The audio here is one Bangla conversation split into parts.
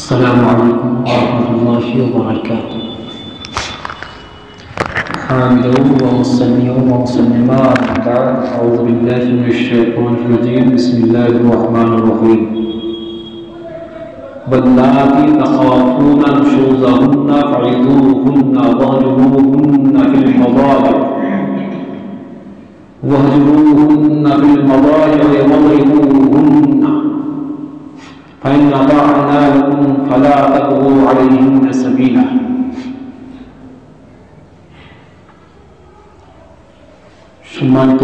السلام عليكم ورحمة الله وبركاته. حامدا ومصليا ومسلما بعد أعوذ بالله من الشيطان الرجيم بسم الله الرحمن الرحيم. واللاتي تخافون نشوزهن فعظوهن واهجروهن في المضاجع واضربوهن فإن أطعنا لكم فلا تبغوا عليهن سبيلا. সম্মানিত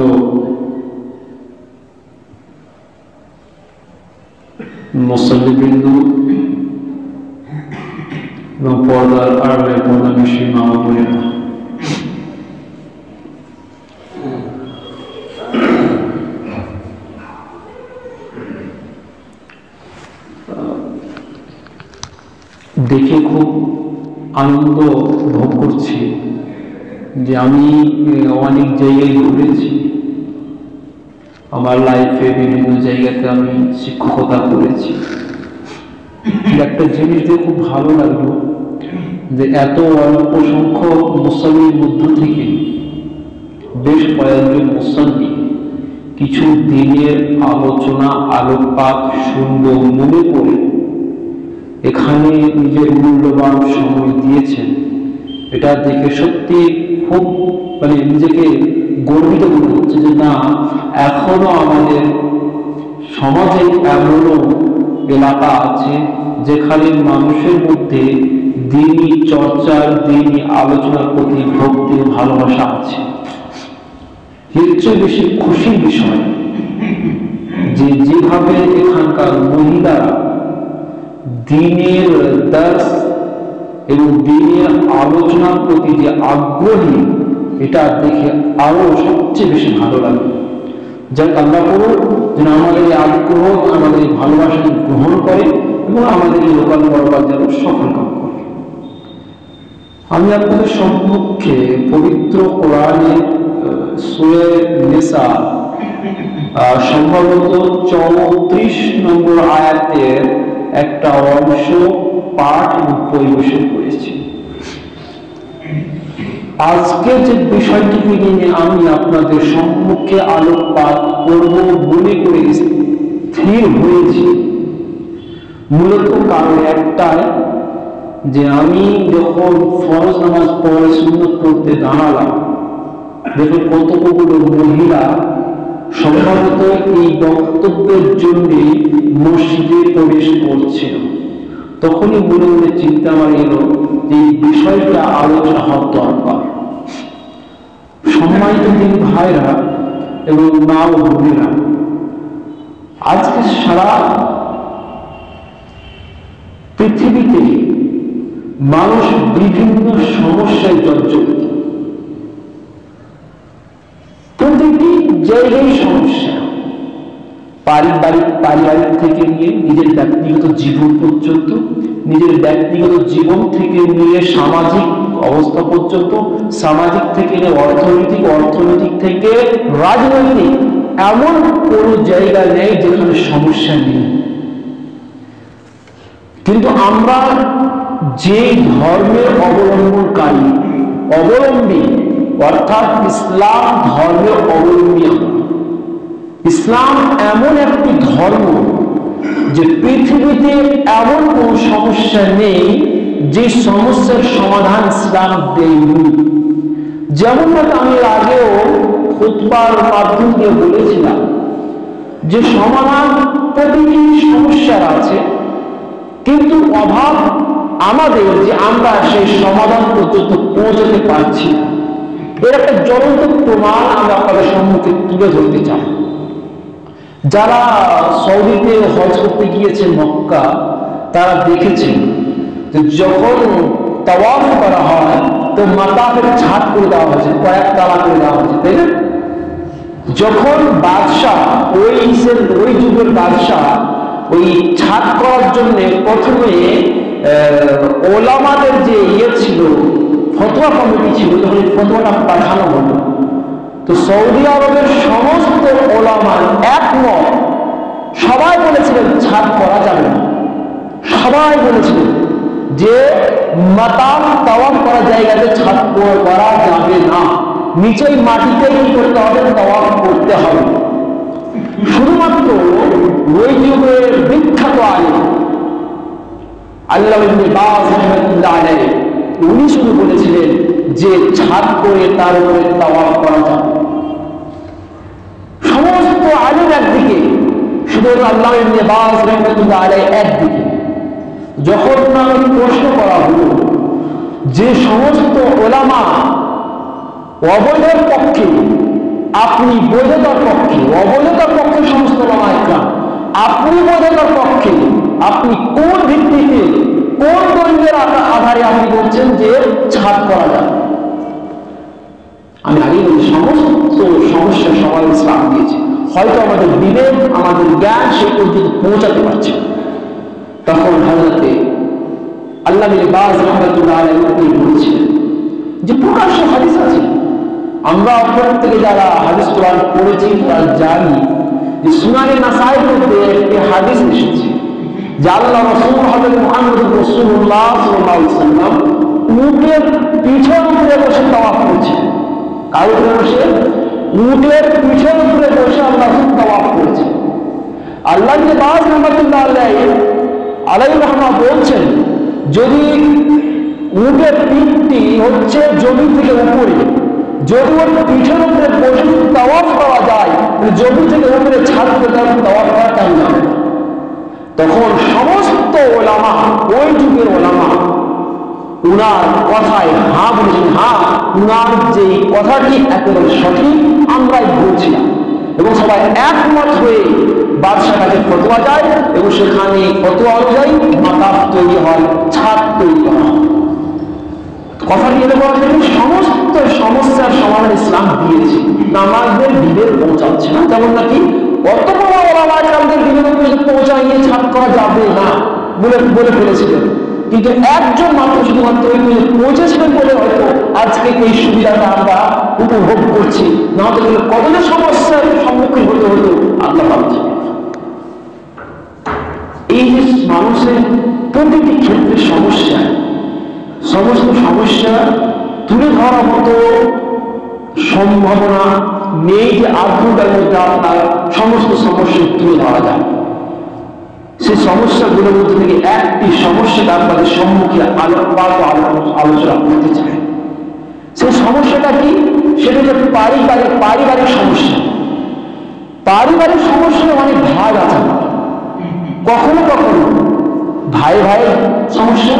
মুসল্লিবৃন্দ এবং পর্দার আড়ালে পর্দানিশী মা ও বোনেরা, দেখে খুব আনন্দ ভোগ করছি যে আমি অনেক জায়গায় ঘুরেছি। আমার লাইফে বিভিন্ন জায়গাতে আমি শিক্ষকতা করেছি। একটা জিনিস দিয়ে খুব ভালো লাগলো যে এত অল্প সংখ্যক মুসল্লির মধ্য থেকে বেশ কয়েকজন মুসল্লি কিছু দিনের আলোচনা আলোকপাত শুনবো মনে করে এখানে নিজের মূল্যবান সময় দিয়েছেন। এটা দেখে সত্যি খুব নিজেকে গর্বিত মনে হচ্ছে যে না, এখনো আমাদের সমাজে এমনও এলাকা আছে যেখানে মানুষের মধ্যে দিনই চর্চার দিনই আলোচনার প্রতি ভক্তি ভালোবাসা আছে। এর চেয়ে বেশি খুশির বিষয় যে যেভাবে এখানকার মহিলারা দিনের দার্স এবং দিনের আলোচনার প্রতি যে আগ্রহী, এটা দেখে আরো সবচেয়ে বেশি ভালো লাগে। যাক, আল্লাহ করুন যেন আমাদের এই আগ্রহ, আমাদের এই ভালোবাসা গ্রহণ করে এবং আমাদের এই লোকাল বরবাদ যেন সফল কাম করে। আমি আপনাদের সম্মুখে পবিত্র কোরআনের সূরা নিসা সম্ভবত 34 নম্বর আয়াতের একটা অংশ পাঠ এবং পরিবেশন করেছি। আজকে যে বিষয়টিকে নিয়ে আমি আপনাদের সম্মুখে আলোকপাত করব মনে করে স্থির হয়েছি, মূলত কারণ একটাই যে আমি যখন ফরজ নামাজ পড়ে সুন্নত পড়তে দাঁড়ালাম, দেখুন কতগুলো মহিলা সম্ভবত এই বক্তব্যের জন্য মসজিদে প্রবেশ করছিল। তখনই মনে মনে চিন্তা আমার এলো যে এই বিষয়টা আলোচনা হওয়ার দরকার। সম্মানিত দিন ভাইরা এবং মা ও বোনেরা, আজকে সারা পৃথিবীতে মানুষ বিভিন্ন সমস্যায় জর্জরিত। প্রতিটি জায়গায় সমস্যা, পারিবারিক থেকে নিয়ে নিজের ব্যক্তিগত জীবন পর্যন্ত, নিজের ব্যক্তিগত জীবন থেকে নিয়ে সামাজিক অবস্থা পর্যন্ত, সামাজিক থেকে নিয়ে অর্থনৈতিক থেকে রাজনৈতিক, এমন কোন জায়গা নেই যেখানে সমস্যা নেই। কিন্তু আমরা যে ধর্মের অবলম্বী অর্থাৎ ইসলাম ধর্মের অবলম্বী, ইসলাম এমন একটি ধর্ম যে পৃথিবীতে এমন কোন সমস্যা নেই যে সমস্যার সমাধান ইসলাম দেয়নি। যেমন আমি আগেও খুতবার মাধ্যম দিয়ে বলেছিলাম যে সমাধান প্রতিটি সমস্যার আছে, কিন্তু অভাব আমাদের যে আমরা সেই সমাধান পর্যন্ত পৌঁছতে পারছি না। এর একটা জ্বলন্ত প্রমাণ আমরা আপনাদের সম্মুখে তুলে ধরতে চাই। যারা সৌদিতে হজ করতে গিয়েছেন মক্কা, তারা দেখেছেন যে যখন তাওয়াফ করা হয় তো মাতাফের ছাদ করে দেওয়া হয়েছে, কয়েক তালা করে দেওয়া হয়েছে, তাই না? যখন বাদশাহ ওই যুগের বাদশাহ ওই ছাদ করার জন্য প্রথমে ওলামাদের যে ছিল, ফতোয়া কমিটি ছিল, যখন ফতোয়াটা পাঠানো হলো, তো সৌদি আরবের সমস্ত ওলামা একমত, সবাই বলেছিলেন ছাদ করা যাবে না। সবাই বলেছিলেন যে মাতাম তাওয়াফ করা জায়গাতে ছাদ করা যাবে না, নিচেই মাটিতেই কি করতে হবে, তাওয়াফ করতে হবে। শুধুমাত্র ওই যুগের বিখ্যাত আলেম আল্লামা ইবনে বাজ রাহমাতুল্লাহ আলাইহি উনি শুধু বলেছিলেন যে ছাদ করে তার উপরে তাওয়াফ করা যাবে। সমস্ত আলেম একদিকে, শুধু আল্লামা ইবনে বাজ রাহমাতুল্লাহ আলাইহি একদিকে। যখন আমি প্রশ্ন করা হলো যে সমস্ত ওলামা অবৈধের পক্ষে, আপনি বৈধতার পক্ষে, অবৈধতার পক্ষে সমস্ত ওলামা একরাম, আপনি বৈধতার পক্ষে, আপনি কোন ভিত্তিতে, কোন দলিলের আধারে আপনি বলছেন যে ছাদ করা যাবে? আমি আগেই বলি সমস্ত সমস্যা সবাই ইসলাম দিয়েছে, হয়তো আমাদের বিবেক, আমাদের জ্ঞান সে পর্যন্ত পৌঁছাতে পারছে। তখন হযরতে আল্লামা ইবনে বাজ রাহমাতুল্লাহ আলাইহি বলেছিলেন যে প্রকাশ্য হাদিস আছে, আমরা প্রত্যেকে যারা হাদিস কোরআন পড়েছি তারা জানি যে সুনানে নাসাইর মধ্যে একটি হাদিস এসেছে যে আল্লাহ রাসূল হযরত মুহাম্মদ রাসূলুল্লাহ সাল্লাল্লাহু আলাইহি ওয়াসাল্লাম উটের পিঠের উপরে বসে তাওয়াফ করেছেন। কার উপরে বসে? উটের পিঠের উপরে বসে আল্লাহ তাওয়াফ করেছেন। আল্লামা ইবনে বাজ রাহমাতুল্লাহ আলাইহি রাহমা বলছেন যদি উটের পিঠটি হচ্ছে জমি থেকে উপরে, যদি ওর পিঠের উপরে বসে তাওয়াফ করা যায়, জমি থেকে উপরে ছাদ করে তাওয়াফ করা কেন যাবে? তখন সমস্ত ওলামা, ওই যুগের ওলামা উনার কথায় হ্যাঁ বলেছেন, হ্যাঁ উনার যে কথাটি একেবারে সঠিক, আমরাই বলছিলাম। এবং সবাই একমত হয়ে বাদশার কাছে ফতোয়া যায় এবং সেখানে ফতোয়া অনুযায়ী মাতাফ তৈরি হয়, ছাদ তৈরি করা হয়। কথাটি এলে বলা যায় সমস্ত সমস্যার সমাধান ইসলাম দিয়েছে, আমাদের বিবেক পৌঁছাচ্ছে না। যেমন নাকি অত বড় ওলামাদের বিবেক পৌঁছাইয়ে ছাদ করা যাবে না বলে ফেলেছিলেন, কিন্তু একজন মাত্র শুধুমাত্র ওই পৌঁছেছিলেন বলে হয়তো আজকে এই সুবিধাটা আমরা উপভোগ করছি, না হতে গেলে কতটা সমস্যার সম্মুখীন হতে হতো আল্লাহ পাচ্ছি। এই যে মানুষের প্রতিটি ক্ষেত্রে সমস্যা, সমস্ত সমস্যা তুলে ধরার মতো সম্ভাবনা নেই যে আধঘণ্টার মধ্যে আপনার সমস্ত সমস্যা তুলে ধরা যায়। সেই সমস্যাগুলোর মধ্যে থেকে একটি সমস্যাটা আপনাদের সম্মুখে আলোচনা করতে চাই। সেই সমস্যাটা কি? সেটা হচ্ছে পারিবারিক সমস্যা। পারিবারিক সমস্যা অনেক ভাগ আছে। কখনো কখনো ভাই ভাইয়ের সমস্যা,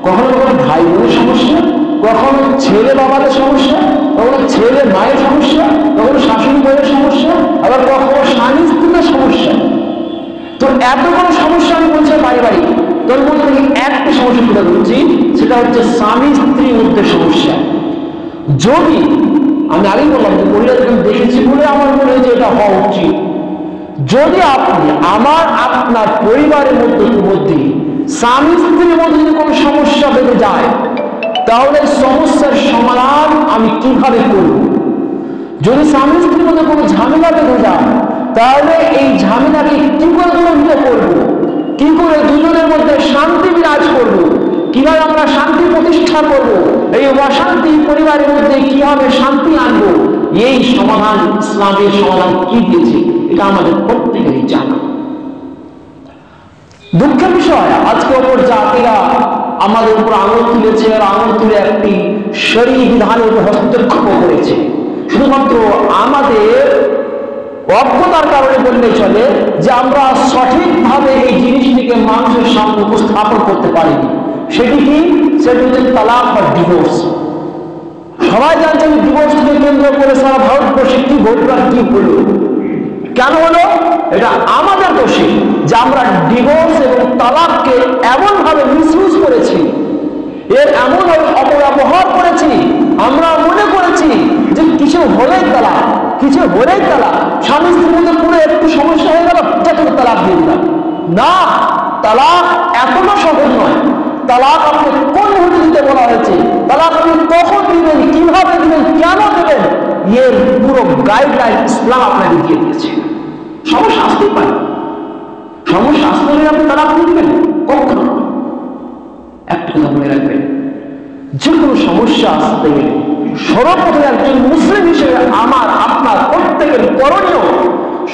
কখনো কখনো ভাই বোনের সমস্যা, কখনো ছেলে বাবাদের সমস্যা, কখনো ছেলে মায়ের সমস্যা, কখনো শাশুড়ি বউয়ের সমস্যা, আবার কখনো স্বামী স্ত্রীর সমস্যা। তো এতগুলো সমস্যা আমি বলছি পারিবারিক, তোর মধ্যে থেকে একটা সমস্যা তুলে ধরছি, সেটা হচ্ছে স্বামী স্ত্রীর মধ্যে সমস্যা। যদি আমি আগেই বললাম যে পরিবার দেখেছি বলে আমার মনে হয় যে এটা হওয়া উচিত, যদি আপনি আপনার পরিবারের মধ্যে স্বামী স্ত্রীর মধ্যে যদি কোনো সমস্যা বেঁধে যায়, তাহলে সমস্যার সমাধান আমি কিভাবে করব? যদি স্বামী স্ত্রীর মধ্যে কোনো ঝামেলা বেঁধে যায়, তাহলে এই ঝামেলাকে কি করে দূরীভূত করব? কি করে দুজনের মধ্যে শান্তি বিরাজ করব? কিভাবে আমরা শান্তি প্রতিষ্ঠা করব? এই অশান্তি পরিবারের মধ্যে কিভাবে শান্তি আনবো? এই সমাধান, ইসলামের সমাধান কি দিয়েছে এটা আমাদের প্রত্যেকেরই জানা। দুঃখের বিষয়, আজকে ওপর জাতিরা আমাদের উপর আঙুল তুলেছে আর আঙুল তুলে একটি শরীয়ী বিধানের উপর হস্তক্ষেপ করেছে। শুধুমাত্র আমাদের অজ্ঞতার কারণে বললে চলে যে আমরা সঠিকভাবে এই জিনিসটিকে মানুষের সামনে উপস্থাপন করতে পারিনি। সেটি কি? সেটি হচ্ছে তালাক বা ডিভোর্স। সবাই জানছেন ডিভোর্সকে কেন্দ্র করে সারা ভারতবর্ষে কি ঘটনা কি হলো, কেন হলো? এটা আমাদের দোষে যে আমরা ডিভোর্স এবং তালাককে এমন ভাবে মিসইউজ করেছি, এর এমন ভাবে অপব্যবহার করেছি, আমরা মনে করেছি যে কিছু হলেই তালাক, কিছু হলেই তালাক, স্বামী স্ত্রীর মধ্যে পুরো একটু সমস্যা হয়ে গেল, যাকে তালাক দিয়ে দিলাম। না, তালাক এতটা সহজ নয়। তালাক আপনি কোন মুহূর্তে দিতে বলা হয়েছে, তালাক আপনি কখন দিবেন, কিভাবে দিবেন, কেন দেবেন, এর পুরো গাইডলাইন ইসলাম আপনাকে দিয়ে দিয়েছে। সমস্যা আসতেই পারে, সমস্যা আসতে হলে আপনি তালাক দিয়ে দিবেন কখনো। যে কোনো সমস্যা আসতে গেলে সর্বপ্রথম একজন মুসলিম হিসেবে আমার আপনার প্রত্যেকের করণীয়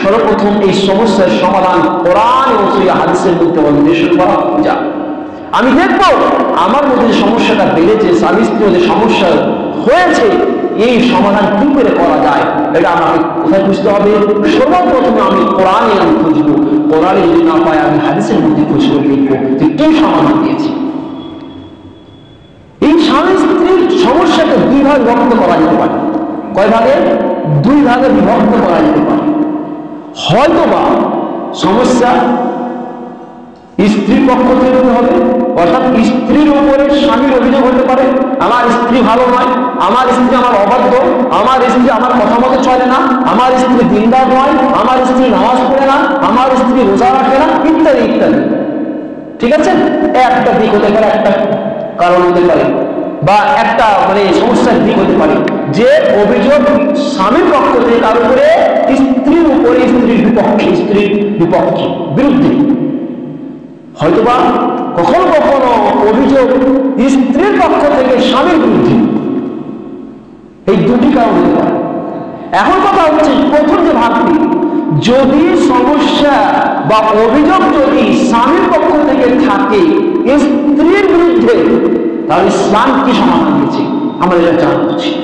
সর্বপ্রথম এই সমস্যার সমাধান কোরআন ও সহিহ হাদিসের মধ্যে অন্বেষণ করা খোঁজা। আমি দেখব আমার মধ্যে যে সমস্যাটা বেড়েছে, স্বামী স্ত্রীর যে সমস্যা হয়েছে, এই সমাধান কি করে করা যায়, এটা আমাকে কোথায় বুঝতে হবে? সর্বপ্রথমে আমি কোরআনে আমি খুঁজবো, কোরআনে যদি না পাই আমি হাদিসের মধ্যে খুঁজ করে দেখবো যে কি সমাধান দিয়েছে। এই স্বামী স্ত্রীর সমস্যাকে দুই ভাগে বিভক্ত করা যেতে পারে। কয় ভাগে? দুই ভাগে বিভক্ত করা যেতে পারে। হয়তোবা সমস্যা স্ত্রীর পক্ষ থেকে হবে, অর্থাৎ স্ত্রীর উপরে স্বামীর অভিযোগ হতে পারে, আমার স্ত্রী ভালো নয়, আমার স্ত্রী আমার অবাধ্য, আমার স্ত্রী আমার কথা মতো চলে না, আমার স্ত্রী দিনদার নয়, আমার স্ত্রী নামাজ পড়ে না, আমার স্ত্রী রোজা রাখে না, ইত্যাদি ইত্যাদি। ঠিক আছে, একটা দিক হতে পারে, একটা কারণ হতে পারে, বা একটা সমস্যার দিক হতে পারে যে অভিযোগ স্বামীর পক্ষ থেকে তার উপরে স্ত্রীর উপরে, স্ত্রীর বিপক্ষে বিরুদ্ধে। হয়তোবা কখনো কখনো অভিযোগ স্ত্রীর পক্ষ থেকে স্বামীর বিরুদ্ধে। এই দুটি কারণ হতে পারে। এখন কথা হচ্ছে প্রথম যে ভাগটি, যদি সমস্যা বা অভিযোগ যদি স্বামীর পক্ষ থেকে থাকে স্ত্রীর বিরুদ্ধে, তাহলে ইসলাম কি সমাধান দিয়েছে আমাদের এটা জানা উচিত।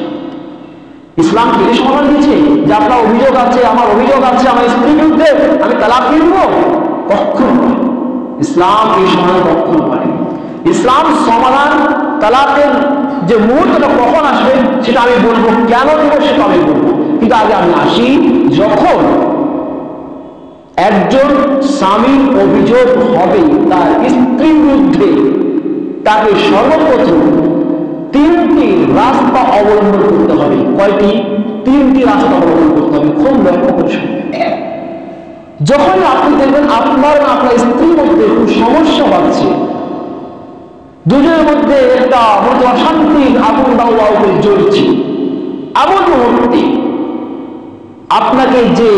ইসলাম কি সমাধান দিয়েছে যে আপনার অভিযোগ আছে, আমার অভিযোগ আছে আমার স্ত্রীর বিরুদ্ধে, আমি তালাক দিয়ে দেবো? কখনো নয়। ইসলাম এই সমাধান কখনো পারে। ইসলাম সমাধান তালাকের যে মুহূর্তটা কখন আসবে সেটা আমি বলবো, কেন দেবো সেটা আমি বলবো, কিন্তু আগে আমি আসি যখন একজন স্বামীর অভিযোগ হবে তার স্ত্রীর বিরুদ্ধে, তাকে সর্বপ্রথম তিনটি রাস্তা অবলম্বন করতে হবে। কয়টি? তিনটি রাস্তা অবলম্বন করতে হবে। খুব লক্ষ্য করে যখন আপনি দেখবেন আপনার স্ত্রীর মধ্যে খুব সমস্যা বাড়ছে, দুজনের মধ্যে একটা অশান্তির আগুন দাওয়া করে জ্বলছে, এমন মুহূর্তে আপনাকে যে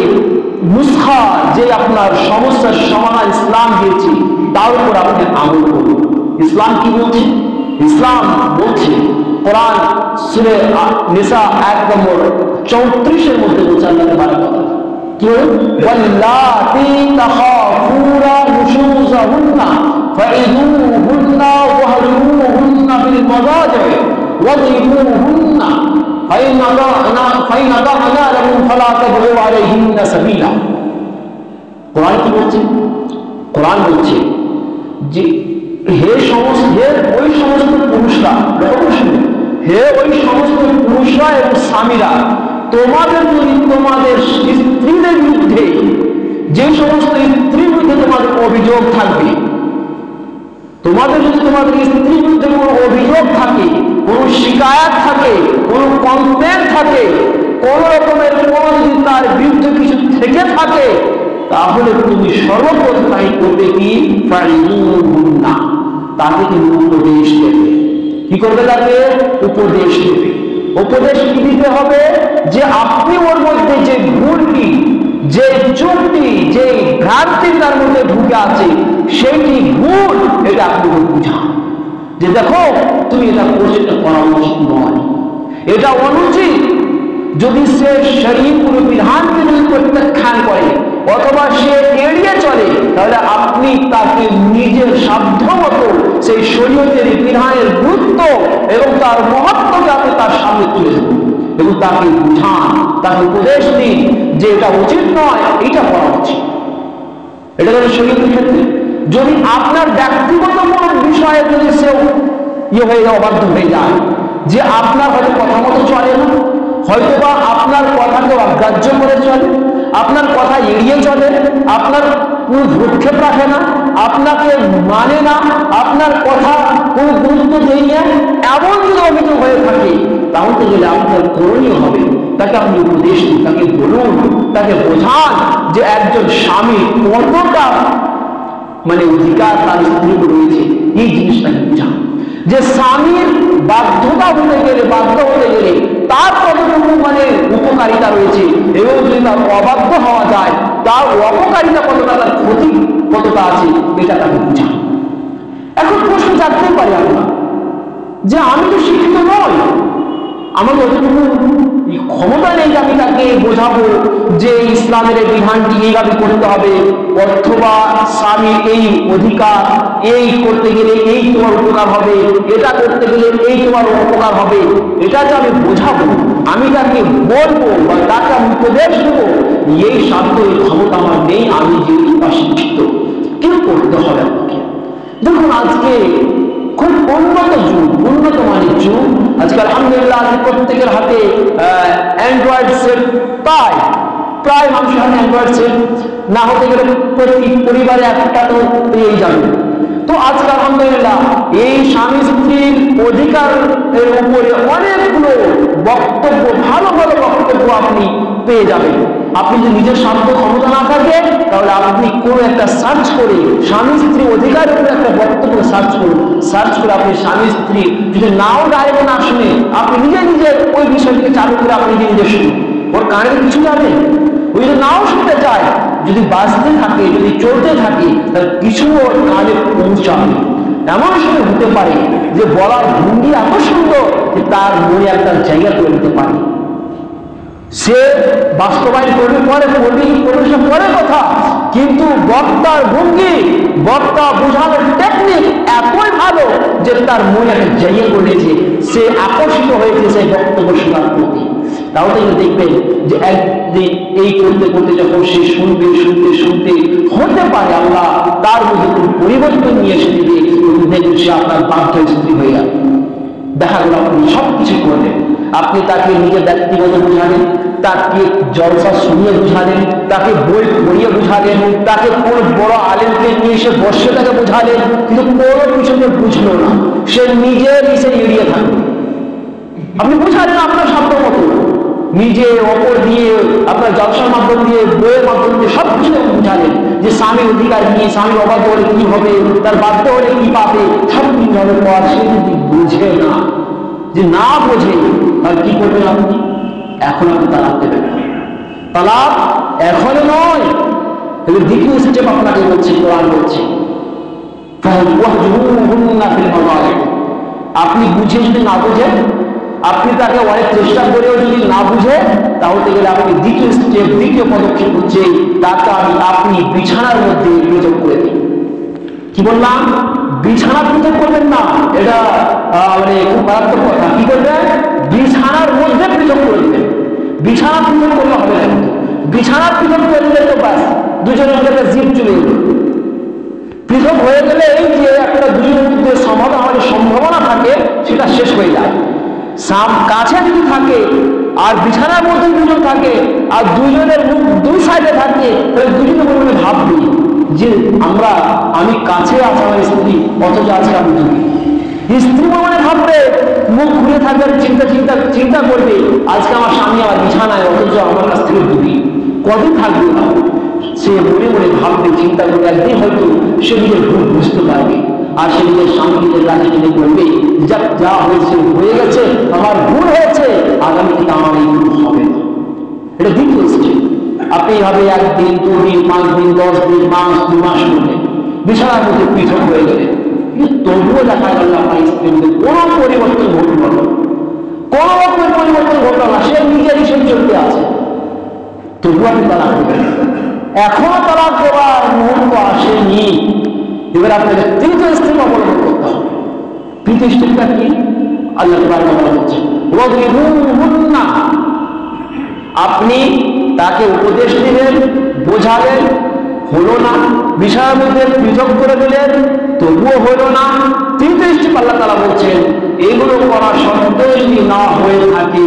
নুসখা, যে আপনার সমস্যার সমাধান ইসলাম দিয়েছে তার উপর আপনি আমল করুন। ইসলাম কি বলছে? ইসলাম বলছে, কোরআন সূরা নিসা 1 নম্বর 34 মধ্যে বলছে আল্লাহ তাআলা কথা কি বলে, ওয়াল্লাতি তাখাফুনা নুশুজাহুন্না ফাইযুহুন্না ওয়াহজুরুহুন্না ফিল মাযাজি ওয়াযরিবুহুন্না ফাইন আতা'না লাকুম ফালা তাবগু আলাইহিন্না সাবিলা। কোরআন কি বলছে? কোরআন বলছে যে হে ওই সমস্ত পুরুষরা, হে ওই সমস্ত পুরুষরা এবং স্বামীরা, তোমাদের যদি তোমাদের স্ত্রীদের বিরুদ্ধে, যে সমস্ত স্ত্রীর বিরুদ্ধে তোমাদের অভিযোগ থাকবে, তোমাদের যদি তোমাদের স্ত্রীর বিরুদ্ধে কোনো অভিযোগ থাকে, কোনো শিকায়ত থাকে, কোনো কমপ্লেন থাকে, কোন রকমের কোনো যদি তার বিরুদ্ধে কিছু থেকে থাকে, তাহলে তুমি সর্বপ্রথম তাই করবে কি, ফাইযুহুন্না, তাকে তুমি উপদেশ দেবে। কি করবে? তাকে উপদেশ দেবে। উপদেশ কি দিতে হবে? যে আপনি ওর মধ্যে যে ভুলটি, যে চুক্তি, যে ভ্রান্তি তার মধ্যে ঢুকে আছে, সেইটি ভুল, এটা আপনি বুঝান যে দেখো তুমি এটা করছো, এটা করা উচিত নয়, এটা অনুচিত। যদি সে শরীয়ত কোনো বিধানকে যদি প্রত্যাখ্যান করে অথবা সে এড়িয়ে চলে, তাহলে আপনি তাকে নিজের সাধ্য মতো সেই শরীয়তের বিধানের গুরুত্ব এবং তার মহত্বকে আপনি তার সামনে তুলে ধরুন এবং তাকে বুঝান, তাকে উপদেশ দিন যে এটা উচিত নয়, এটা করা উচিত। এটা হলো শরীয়তের ক্ষেত্রে। যদি আপনার ব্যক্তিগত কোনো বিষয়ে যদি সে অবাধ্য হয়ে যায়, যে আপনার হয়তো কথা মতো চলে না, হয়তোবা আপনার কথাকে অগ্রাহ্য করে চলে, আপনার কথা এড়িয়ে চলে, আপনার কোনো ভ্রুক্ষেপ রাখে না, আপনাকে মানে না, আপনার কথা কোনো গুরুত্ব দেয় না, এমন যদি অভিযোগ হয়ে থাকে, তাহলে যদি আপনার করণীয় হবে তাকে আপনি উপদেশ দিন, তাকে বলুন, তাকে বোঝান যে একজন স্বামী কতটা অধিকার তার স্ত্রীর রয়েছে, এই জিনিসটাকে বোঝান। যে স্বামীর বাধ্য হতে গেলে তার কতটুকু উপকারিতা রয়েছে, এবং যদি তার অবাধ্য হওয়া যায় তার অপকারিতা কতটা, তার ক্ষতি কতটা আছে, এটা তাকে বোঝান। এখন প্রশ্ন জানতেই পারি আমরা যে আমি তো শিক্ষিত নই, আমার অতটুকু ক্ষমতা নেই যে আমি তাকে বোঝাবো যে ইসলামের এই বিধানটি এইভাবে করতে হবে, অথবা স্বামীর এই অধিকার, এই করতে গেলে এই তোমার উপকার হবে, এটা করতে গেলে এই তোমার উপকার হবে, এটা যে আমি বোঝাবো, আমি তাকে বলবো বা তাকে আমি উপদেশ দেবো, এই সাধ্য এই ক্ষমতা আমার নেই, আমি যেহেতু অশিক্ষিত। কিন্তু করতে হবে আমাকে। দেখুন আজকে খুব উন্নত যুগ, উন্নত মানের যুগ। আজকে আলহামদুলিল্লাহ প্রত্যেকের হাতে অ্যান্ড্রয়েড সেট, প্রায় মানুষের হাতে অ্যান্ড্রয়েড সেট, না হতে গেলে প্রতি পরিবারে একটা তো পেয়েই যাবে। তো আজকে আলহামদুলিল্লাহ এই স্বামী স্ত্রীর অধিকারের উপরে অনেকগুলো বক্তব্য, ভালো ভালো বক্তব্য আপনি পেয়ে যাবেন। আপনি যদি নিজের সাধ্য ক্ষমতা না থাকে, তাহলে আপনি কোনো একটা সার্চ করে স্বামী স্ত্রী অধিকারের উপরে একটা বক্তব্য সার্চ করুন। সার্চ করে আপনি স্বামী স্ত্রী যদি নাও ডাইরেক্ট না শুনে, আপনি নিজে নিজে ওই বিষয়টিকে চালু করে আপনি নিজে নিজে শুনুন। ওর কানে কিছু যাবে, ওই যদি নাও শুনতে চায়, যদি বাঁচতে থাকে, যদি চলতে থাকে, তাহলে কিছু ওর কানে পৌঁছাবে। এমন সময় হতে পারে যে বলার ভঙ্গি এত সুন্দর যে তার মনে একটা জায়গা করে নিতে পারে। সে বাস্তবায়ন করবে পরে, পরে কথা, কিন্তু বক্তার ভঙ্গি, বক্তা বোঝানোর টেকনিক এতই ভালো যে তার মনে একটা জায়গা করেছে, সে আকর্ষিত হয়েছে সেই বক্তব্য শোনার প্রতি। তাহলে দেখবেন যে একদিন এই করতে করতে যখন সে শুনতে হতে পারে আল্লাহ তার মধ্যে কোনো পরিবর্তন নিয়ে এসে দিবে, দেখবেন সে আপনার বাধ্য স্ত্রী হয়ে যাবে। দেখা গেল আপনি সবকিছু করলেন, আপনি তাকে নিজের ব্যক্তিগত বুঝালেন, তাকে জলসা শুনিয়ে বুঝালেন, তাকে বই পড়িয়ে বুঝালেন, তাকে কোন বড় আলেমকে নিয়ে এসে বসে তাকে বুঝালেন, কিন্তু কোনো কিছু বুঝলো না, সে নিজের এসে এড়িয়ে থাকবে। আপনি বুঝালেন আপনার সাধ্য মতো, নিজে অপর দিয়ে, আপনার জলসার মাধ্যম দিয়ে, বইয়ের মাধ্যম দিয়ে সবকিছু বুঝালেন যে স্বামীর অধিকার কি, স্বামীর অবাধ্য হলে কি হবে, তার বাধ্য হলে কি পাবে, সব কিছু হবে। পর সে যদি বুঝে না, যে না বোঝে, তাহলে কি করবেন আপনি? এখন আপনি তালাক দেবেন না। তালাক এখনো নয়, দ্বিতীয় স্টেপ আপনাকে বলছে, কোরআন বলছে আপনি বুঝে যদি না বুঝেন, আপনি তাকে অনেক চেষ্টা করেও যদি না বুঝে, তাহলে গেলে আপনি দ্বিতীয় স্টেপ, দ্বিতীয় পদক্ষেপ হচ্ছে তাকে আপনি বিছানার মধ্যে পৃথক করে দিন। কি বললাম? বিছানা পৃথক করবেন না, এটা মানে খুব মারাত্মক কথা। কি করবেন? বিছানার মধ্যে পৃথক করে দিবেন। বিছানা পৃথক করলে হবে না, বিছানা পৃথক করে দিলে তো ব্যাস দুজনের মধ্যে একটা জিপ চলে গেল। পৃথক হয়ে গেলে এই যে একটা দুজনের মধ্যে সমাধান হওয়ার সম্ভাবনা থাকে, সেটা শেষ হয়ে যায়। কাছে যদি থাকে আর বিছানার মধ্যে দুজন থাকে আর দুজনের মুখ দুই সাইডে থাকে, তাহলে দুজনে মনে ভাববে যে আমি কাছে আছি আমার স্ত্রী, অথচ আজকে আমি দূরে। স্ত্রী মনে ভাববে, মুখ ঘুরে থাকবে, চিন্তা করবে, আজকে আমার স্বামী আমার বিছানায়, অথচ আমার কাছ থেকে দূরে। কদিন থাকবে না, সে মনে ভাববে, চিন্তা করবে, একদিন হয়তো সে নিজের ভুল বুঝতে পারবে, আর সে নিজের স্বামীকে কাছে টেনে বলবে, যা হয়েছে হয়ে গেছে, আমার ভুল হয়েছে, আগামী থেকে আমার এই ভুল হবে না। এটা দ্বিতীয় স্টেপ। আপনি এইভাবে 1 দিন, 2 দিন, 5 দিন, 10 দিন, মাস, 2 মাস করলেন, বিছানার মধ্যে পৃথক হয়ে গেলেন, কিন্তু তবুও দেখা গেল আপনার স্ত্রীর মধ্যে কোনো পরিবর্তন ঘটল না, কোনো রকমের পরিবর্তন ঘটল না, সে নিজের হিসেবে চলতে আছে, তবুও আপনি তালাক দেবেন। এখনো তালাক দেওয়ার মুহূর্ত আসেনি। এবার আপনাকে তৃতীয় স্টেপ অবলম্বন করতে হবে। তৃতীয় স্টেপটা কি? আল্লাহ বলছে, আপনি তাকে উপদেশ দিলেন, বোঝালেন, হলো না, বিষয়ের মধ্যে পৃথক করে দিলেন, তবুও হলো না। তৃতীয় স্টেপ আল্লাহ তাআলা বলছেন, এগুলো করা সত্ত্বেও যদি না হয়ে থাকে,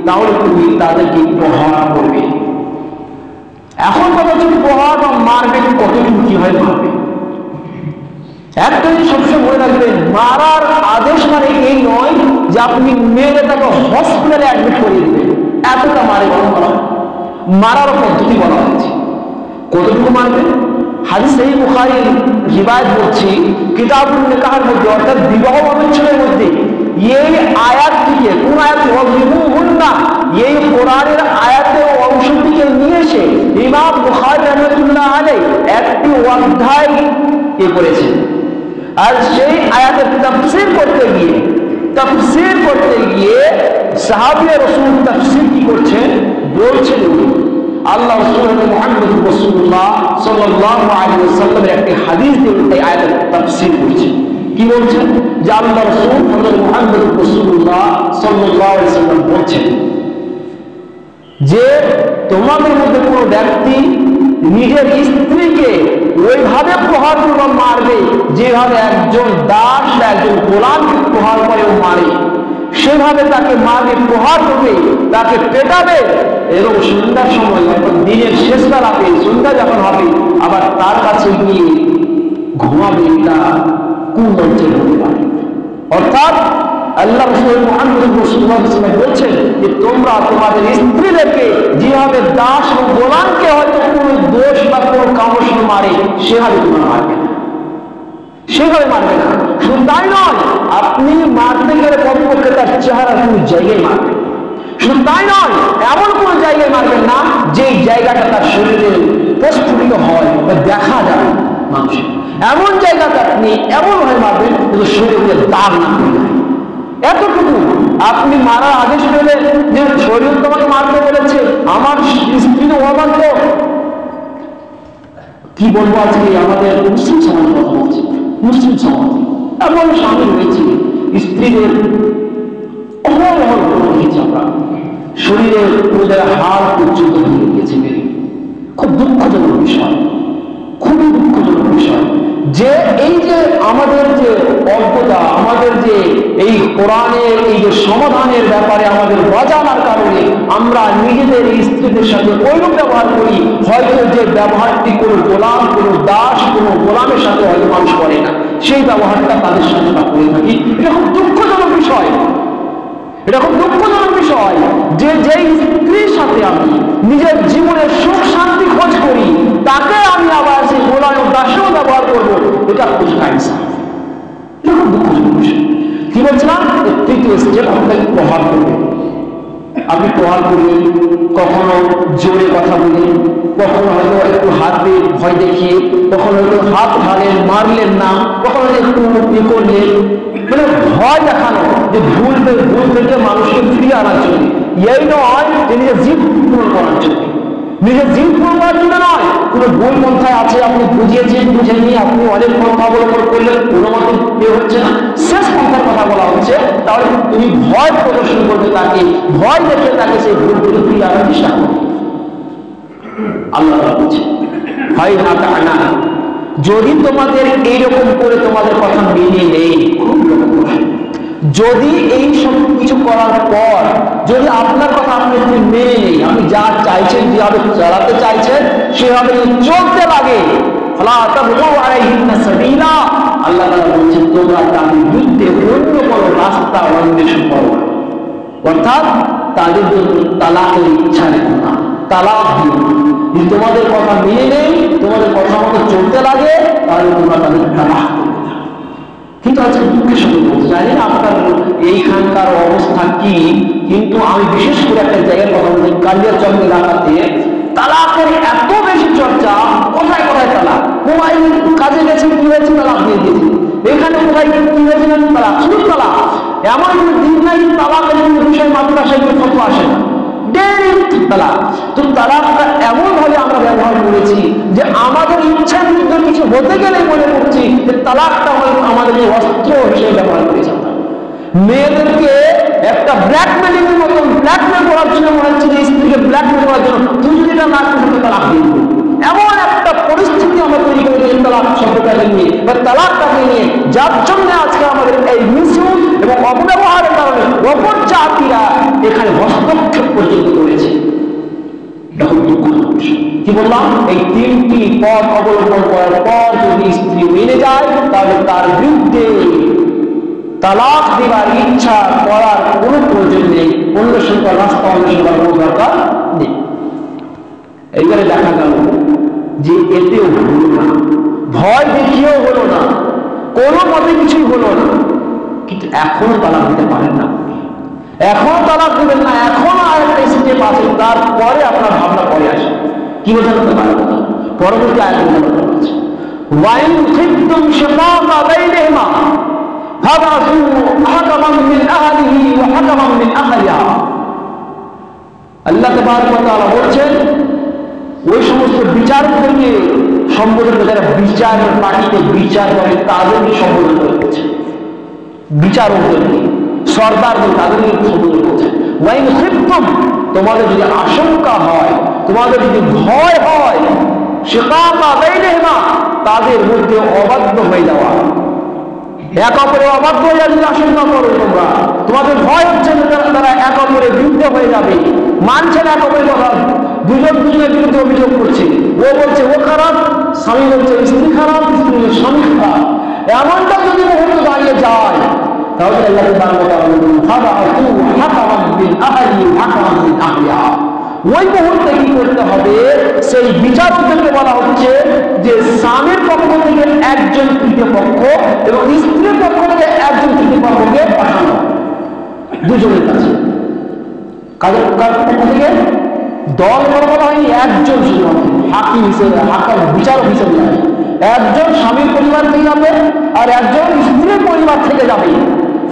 তাহলে তুমি তাদেরকে প্রহার করবে। এখন কথা হচ্ছে প্রহার বা মারবে, কতটুকু কি হয় মারবে। একটা জিনিস সবসময় মনে রাখবেন, মারার আদেশ মানে এই নয় যে আপনি মেরে তাকে হসপিটালে অ্যাডমিট করিয়ে দিবেন, এতটা মারে বলা করা। মারার পদ্ধতি বলা হয়েছে, কতটুকু মারবে। হাদিস সহিহ বুখারী রিওয়ায়াত করছি, কিতাবুন নিকাহের মধ্যে, অর্থাৎ বিবাহ বিচ্ছেদের মধ্যে এই আয়াতটিকে, কোন আয়াত? ওয়াজরিবুহুন্না, এই কোরআনের আয়াতের অংশটিকে নিয়ে এসে ইমাম বুখারী রাহমাতুল্লাহ আলাইহি একটি অধ্যায় করেছেন। আর সেই আয়াতের তাফসীর করতে গিয়ে তাফসীর করতে গিয়ে সাহাবী রাসূল তাফসীর কি করছেন বলছেন, আল্লাহ রাসূল মুহাম্মদ রাসূলুল্লাহ সাল্লাল্লাহু আলাইহি ওয়াসাল্লামের একটি হাদিস দিয়ে এই আয়াতের তাফসীর করছেন। কি বলছেন? যে আল্লাহ রাসূল মুহাম্মদ রাসূলুল্লাহ সাল্লাল্লাহু আলাইহি ওয়াসাল্লাম বলছেন যে তোমাদের মধ্যে কোনো ব্যক্তি নিজের স্ত্রীকে ওইভাবে প্রহার করবে, মারবে যেভাবে একজন দাস বা একজন গোলামকে প্রহার করে মারে, সেভাবে তাকে মারবে, প্রহার করবে, তাকে পেটাবে, এবং সন্ধ্যার সময় দিনের শেষ বেলাতে সন্ধ্যা যখন হবে আবার তার কাছে গিয়ে ঘুমাবে, এটা কুমন্ত্রের হতে পারে। অর্থাৎ আল্লাহ রাসূল মুহাম্মদ রাসূলুল্লাহ সাল্লাল্লাহু আলাইহি ওয়াসাল্লাম বলছেন যে তোমরা তোমাদের স্ত্রীদেরকে যেভাবে দাস ও গোলামকে হয়তো কোনো দোষ বা কোনো কামড় মারে সেভাবে তোমরা মারবে না, সেভাবে মারবে না। শুধু তাই নয়, আপনি মারতে গেলে কমপক্ষে তার চেহারা কোনো জায়গায় মারবেন। শুধু তাই নয়, এমন কোনো জায়গায় মারবেন না যেই জায়গাটা তার শরীরে প্রস্ফুটিত হয় বা দেখা যায় মানুষের, এমন জায়গাটা আপনি এমনভাবে মারবেন কিন্তু শরীরে দাগ না হয়ে যায়। এতটুকু আপনি মারার আদেশ পেলে যে শরীর তোমাকে মারতে বলেছে, আমার স্ত্রী অবাধ্য। কি বলবো, আজকে আমাদের মুসলিম সমাজ কথা বলছে, মুসলিম সমাজ এমন স্বামী রয়েছে স্ত্রীদের অহরহ দেখেছি আমরা, শরীরের পুরো হাড় পর্যন্ত ভেঙে গিয়েছে। খুব দুঃখজনক বিষয়, খুবই দুঃখজনক বিষয় যে এই যে আমাদের যে অজ্ঞতা, আমাদের যে এই কোরআনের এই যে সমাধানের ব্যাপারে আমাদের অজানার কারণে আমরা নিজেদের স্ত্রীদের সাথে ওইরূপ ব্যবহার করি, হয়তো যে ব্যবহারটি কোনো গোলাম, কোনো দাস, কোনো গোলামের সাথে হয়তো মানুষ করে না, সেই ব্যবহারটা তাদের সাথে আমরা করে থাকি। এটা খুব দুঃখজনক বিষয়, এটা খুব দুঃখজনক বিষয় যে যেই স্ত্রীর সাথে আমি নিজের জীবনের সুখ শান্তি খোঁজ করি তাকে আমি আবার সেই গোলাম দাসেও ব্যবহার করবো, এটা কোথায় ইনসাফ? এটা খুব দুঃখজনক বিষয়। কি বলছিলাম? তৃতীয় স্টেপ, আপনাকে প্রহার করবে। আপনি প্রহার করবেন, কখনো জোরে কথা বলেন, কখনো হয়তো একটু হাতে ভয় দেখিয়ে, কখনো হয়তো হাত ঢালেন, মারলেন না, কখনো একটু করলেন, মানে ভয় দেখানো যে ভুল থেকে মানুষকে ফিরিয়ে আনার জন্য। এই নয় যে নিজের জীব পূরণ করার জন্য, নিজের জীব পূরণ করার জন্য নয়। কোনো ভুল পন্থায় আছে, আপনি বুঝিয়েছেন, বুঝেননি, আপনি অনেক পন্থা অবলম্বন করলেন, কোনো মতো এ হচ্ছে না, শেষ পন্থার কথা বলা হচ্ছে। তাহলে তুমি ভয় প্রদর্শন করবে তাকে, ভয় দেখে তাকে সেই ভুল থেকে ফিরিয়ে আনার চেষ্টা করবে। আল্লাহ বলছে হয় না তা না, যদি তোমাদের এইরকম করে তোমাদের কথা মেনে নেই, খুব যদি এই সব কিছু করার পর যদি আপনার কথা আপনি মেনে নেই, আপনি যা চাইছেন, যেভাবে চালাতে চাইছেন সেভাবে চলতে লাগে, আল্লাহ বলছেন তোমরা তাদের বিরুদ্ধে অন্য কোনো রাস্তা অন্বেষণ করো, অর্থাৎ তাদের জন্য তালাকের ইচ্ছা রেখো না, তালাক দিও। যদি তোমাদের কথা মেনে নেই, তোমাদের কথা মতো চলতে লাগে, তাহলে তোমরা তাদের তালাক দেবে না। কিন্তু আজকে দুঃখের সঙ্গে বলতে জানি না আপনার এইখানকার অবস্থা কি, কিন্তু আমি বিশেষ করে একটা জায়গায় কথা বলছি, কালিয়াচক এলাকাতে তালাকের এত বেশি চর্চা, কোথায় কোথায় তালাক, মোবাইল কাজে গেছে কি হয়েছে, তালাক দিয়ে দিয়েছে, এখানে কোথায় কি হয়েছে না তালাক, শুধু তালাক। এমন দিন নাই তালাকের বিষয় মাদ্রাসায় ফতোয়া আসে না, তালাক। তো তালাকটা এমন ভাবে আমরা ব্যবহার করেছি যে আমাদের ইচ্ছার বিরুদ্ধে কিছু হতে গেলে মনে করছি যে তালাকটা হয়তো আমাদের অস্ত্র হিসেবে ব্যবহার করেছি। মেয়েদেরকে একটা ব্ল্যাকমেলিং এর মতন ব্ল্যাকমেল করার জন্য মনে হচ্ছে যে স্ত্রীকে ব্ল্যাকমেল করার জন্য তুই যদি এটা না করতে তালাক দিয়ে দেবো, এমন একটা পরিস্থিতি আমরা তৈরি করে দিয়েছি তালাক শব্দটাকে নিয়ে বা তালাকটাকে নিয়ে, যার জন্য আজকে আমাদের এই মিসইউজ এবং অপব্যবহারের কারণে অপর জাতিরা এখানে হস্তক্ষেপ পর্যন্ত করেছে। কি বললাম, এই তিনটি পথ অবলম্বন করার পর যদি স্ত্রী মেনে যায় তাহলে তার বিরুদ্ধে তালাক দেওয়ার ইচ্ছা করার কোনো প্রয়োজন নেই, অন্বেষণ করার রাস্তা অন্বেষণ করার কোনো দরকার নেই। এইবারে দেখা গেল যে এতেও হলো না, ভয় দেখিয়েও হলো না, কোনো মতে কিছুই হলো না, কিন্তু এখনো তালাক দিতে পারেন না, এখনো তালাক দেবেন না, এখনো আর একটা স্টেপ আছে, তারপরে আপনার ভাবনা পরে আসে। কি বোঝানো হতে পারে না, পরবর্তী আয়াত আছে ওয়াইন খিফতুম শিকাকা বাইনহুমা ফাবাসু হাকামান মিন মিন আহলিহা। আল্লাহ তাবারক ওয়া তাআলা বলছেন ওই সমস্ত বিচারকদেরকে সম্বোধন করে যারা বিচারের পার্টিতে বিচার করে তাদেরকে সম্বোধন করছে, বিচারকদেরকে সরদারদের তাদেরকে সম্বোধন করছে। ওয়াইন খিফতুম, তোমাদের যদি আশঙ্কা হয়, তোমাদের যদি ভয় হয়, শিকাকা বাইনহিমা, তাদের মধ্যে অবাধ্য হয়ে যাওয়া, এক অপরে অবাধ্য হয়ে যাবে, আশঙ্কা করো তোমরা, তোমাদের ভয় হচ্ছে তারা এক অপরের বিরুদ্ধে হয়ে যাবে, মানছে না এক অপরের কথা, দুজন দুজনের বিরুদ্ধে অভিযোগ করছে, ও বলছে ও খারাপ, স্বামী বলছে স্ত্রী খারাপ, স্ত্রী বলছে স্বামী খারাপ, এমনটা যদি মুহূর্তে দাঁড়িয়ে যায় তাহলে আল্লাহ তাআলা বলেন ফাবাআতু হাকামান মিন আহলি হাকামান মিন আহলিহা। ওই মুহূর্তে কি করতে হবে, সেই বিচারকদেরকে বলা হচ্ছে যে স্বামীর পক্ষ থেকে একজন তৃতীয় পক্ষ এবং স্ত্রীর পক্ষ থেকে একজন তৃতীয় পক্ষকে পাঠানো দুজনের কাছে। কাদের পক্ষ থেকে? দল বলা হয়নি, একজন শুধুমাত্র হাকিম হিসেবে, হাকাম বিচারক হিসেবে যাবে। একজন স্বামীর পরিবার থেকে যাবে আর একজন স্ত্রীর পরিবার থেকে যাবে।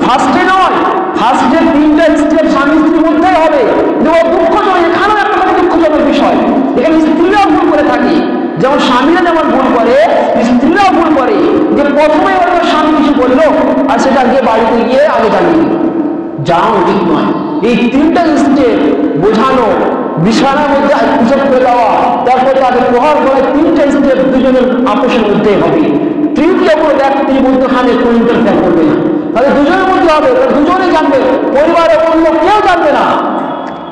ফার্স্টে নয়, ফার্স্টে তিনটা স্টেপ স্বামী স্ত্রীর মধ্যেই হবে। দুঃখজনক, এখানেও একটা দুঃখজনক বিষয়, এখানে স্ত্রীরাও ভুল করে থাকে। যেমন স্বামীরা যেমন ভুল করে, স্ত্রীরাও ভুল করে, যে প্রথমে হয়তো স্বামী কিছু বললো আর সেটা গিয়ে বাড়িতে গিয়ে আগে জানিয়ে দিল, যাওয়া উচিত নয়। এই তিনটা স্টেপ বোঝানো, বিছানার মধ্যে হিসাব করে দেওয়া, তারপর তাকে প্রহার করে, তিনটা স্টেপ দুজনের আপোষের মধ্যে হবে। তৃতীয় কোনো ব্যক্তির মধ্যখানে কোনো ইন্টারফেয়ার করবে না, তাহলে দুজনের মধ্যে হবে, দুজনেই জানবে, পরিবারের অন্য কেউ জানবে না।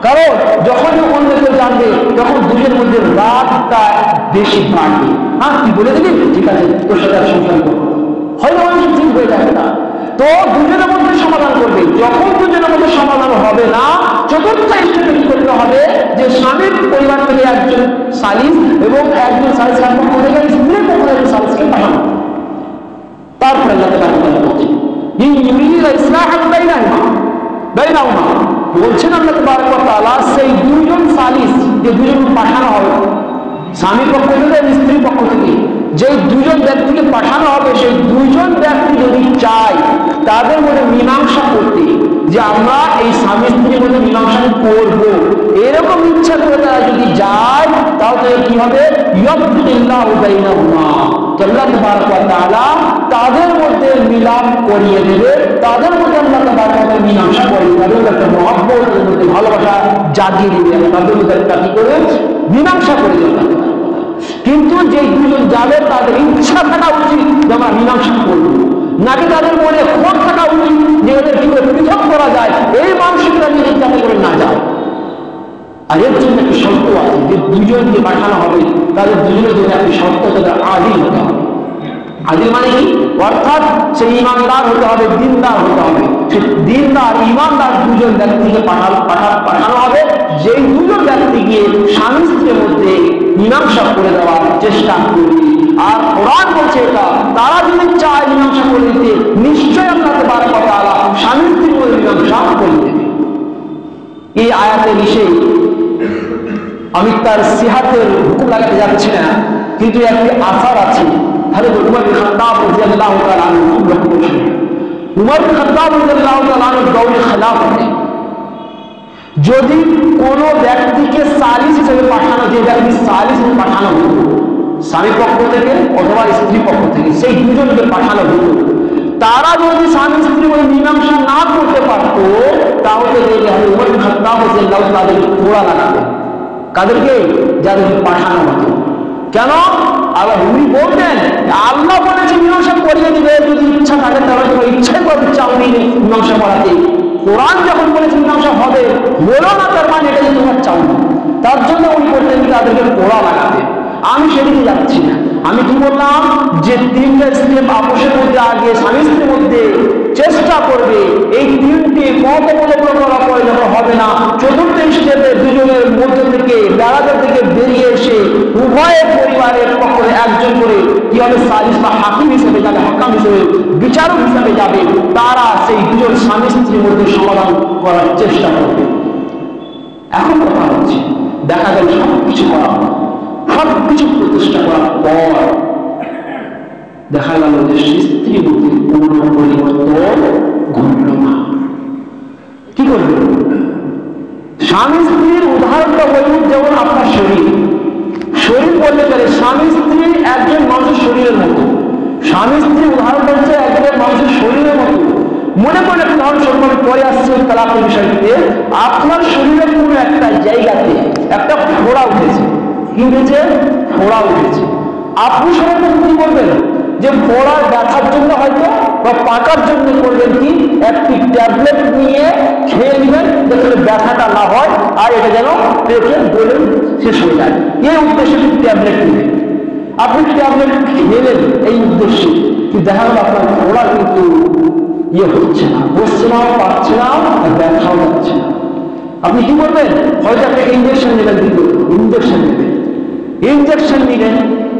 কারণ যখন অন্য কেউ জানবে তখন দুজনের মধ্যে রাগটা বেশি বাড়বে। হ্যাঁ, কি বলে দিবি, ঠিক আছে তোর সাথে আর সংসার করবো, হয়তো অনেক ঠিক হয়ে যাবে না। তো দুজনের মধ্যে সমাধান করবে। যখন দুজনের মধ্যে সমাধান হবে না, চতুর্থ স্টেপে কি করতে হবে, যে স্বামীর পরিবার থেকে একজন সালিস এবং একজন সালিস পক্ষ থেকে স্ত্রীর পক্ষ থেকে সালিসকে পাঠানো। তারপরে আল্লাহ তাআলা বলছেন বলছেন আল্লাহ তাবারক ওয়া তাআলা সেই দুইজন সালিস যে দুজন পাঠানো হবে স্বামীর পক্ষ থেকে স্ত্রীর পক্ষ থেকে, যে দুজন ব্যক্তিকে পাঠানো হবে সেই দুইজন ব্যক্তি যদি চায় তাদের মধ্যে মীমাংসা করতে, যে আমরা এই স্বামী স্ত্রীর মধ্যে মীমাংসা করব, এরকম ইচ্ছা করে তারা যদি যায় তাহলে কি হবে, ইয়াফতিল্লাহু বাইনাহুমা, আল্লাহ তাবারক ওয়া তাআলা তাদের মধ্যে মিলাপ করিয়ে দেবে, তাদের মধ্যে আল্লাহ তাবারক ওয়া তাআলা মীমাংসা করিয়ে দেবে, একটা মহব্বত, তাদের মধ্যে ভালোবাসা জাগিয়ে দেবে, তাদের মধ্যে একটা কি করে মীমাংসা করে দেবে। কিন্তু যে দুজন যাবে তাদের ইচ্ছা থাকা উচিত যে আমরা মীমাংসা করবো, নাকি তাদের মনে ক্ষোভ থাকা উচিত যে ওদের কি করে পৃথক করা যায়, এই মানসিকতা নিয়ে যাতে করে না যায়। আর এর জন্য একটি শর্ত আছে, যে দুজনকে পাঠানো হবে তাদের দুজনের জন্য একটি শর্ত, তাদের আদিল হতে হবে। আদিল মানে কি, অর্থাৎ সে ইমানদার হতে হবে, দিনদার হতে হবে। সে দিনদার ইমানদার দুজন ব্যক্তিকে পাঠানো হবে, যেই দুজন ব্যক্তি গিয়ে স্বামী স্ত্রীর মধ্যে মীমাংসা করে দেওয়ার চেষ্টা করবে। আর কোরআন বলছে এটা, তারা যদি চায় মীমাংসা করে দিতে, নিশ্চয় আল্লাহ তাবারক ওয়া তাআলা স্বামী স্ত্রীর মধ্যে মীমাংসা করে দেবে। এই আয়াতের বিষয়ে আমি তার সিহাতের হুকুম লাগাতে যাচ্ছি না, কিন্তু একটি আসার আছে। হযরত উমর বিন খাত্তাব রাদিয়াল্লাহু তাআলা আনহু বলেছেন, উমর বিন খাত্তাব রাদিয়াল্লাহু তাআলা আনহু দৌড়ে খেলাফতে যদি কোনো ব্যক্তিকে সালিস হিসেবে পাঠানো, যে ব্যক্তি সালিস হিসেবে পাঠানো হতো স্বামী পক্ষ থেকে অথবা স্ত্রী পক্ষ থেকে, সেই দুজনকে পাঠানো হতো, তারা যদি স্বামী স্ত্রী বলে মীমাংসা না করতে পারত তাহলে উমর বিন খাত্তাব রাদিয়াল্লাহু তাআলা তাদেরকে কোড়া লাগাবে। কাদেরকে? যাদেরকে পাঠানো হতো। কেন? আল্লাহ উনি বলতেন আল্লাহ বলেছে মীমাংসা করিয়ে দিবে, যদি ইচ্ছা থাকে তাহলে তোমার ইচ্ছাই করবে চাউনি মীমাংসা করাতে। কোরআন যখন বলেছে মীমাংসা হবে, বলো না তার মানে এটা যে তোমার চাউনি। তার জন্য উনি বলতেন তাদেরকে কোড়া লাগাবে। আমি সেদিকে যাচ্ছি না, আমি কি বললাম যে তিনটা স্টেপ আপোষের মধ্যে আগে স্বামী স্ত্রীর মধ্যে চেষ্টা করবে, এই তিনটি মত অবলম্বন করা পরে যখন হবে না, চতুর্থ স্টেপে দুজনের মধ্য থেকে বেড়াদের থেকে বেরিয়ে এসে উভয়ের পরিবারের পক্ষ একজন করে কি হবে, সালিস বা হাকিম হিসেবে যাবে, হাকাম হিসেবে, বিচারক হিসেবে যাবে, তারা সেই দুজন স্বামী স্ত্রীর মধ্যে সমাধান করার চেষ্টা করবে। এখন কথা হচ্ছে দেখা গেল সবকিছু করা, সবকিছু প্রতিষ্ঠা করার পর দেখা গেল যে স্ত্রীর মধ্যে কোনো পরিবর্তন ঘটল না। কি করবে? মনে করেন একটা উদাহরণ স্বরূপ আমি পরে আসছি ওই তালাকের বিষয়টিতে। আপনার শরীরের কোনো একটা জায়গাতে একটা ফোড়া উঠেছে, কি উঠেছে? ফোড়া উঠেছে। আপনি সর্বপ্রথম কি করবেন? যে ফোড়ার ব্যথার জন্য হয়তো বা পাকার জন্য করবেন কি, একটি ট্যাবলেট নিয়ে খেয়ে নেবেন যাতে ব্যথাটা না হয় আর এটা যেন পেটে গলে শেষ হয়ে যায়। এই উদ্দেশ্যে ট্যাবলেট নেবেন। আপনি ট্যাবলেট খেলেন এই উদ্দেশ্যে, কিন্তু দেখা গেল আপনার ফোড়া কিন্তু হচ্ছে না, বসছে না, পাচ্ছে না, ব্যথাও যাচ্ছে না। আপনি কি করবেন? হয়তো একটা ইঞ্জেকশন নেবেন, কিন্তু ইঞ্জেকশন নেবেন, ইঞ্জেকশন নিলেন,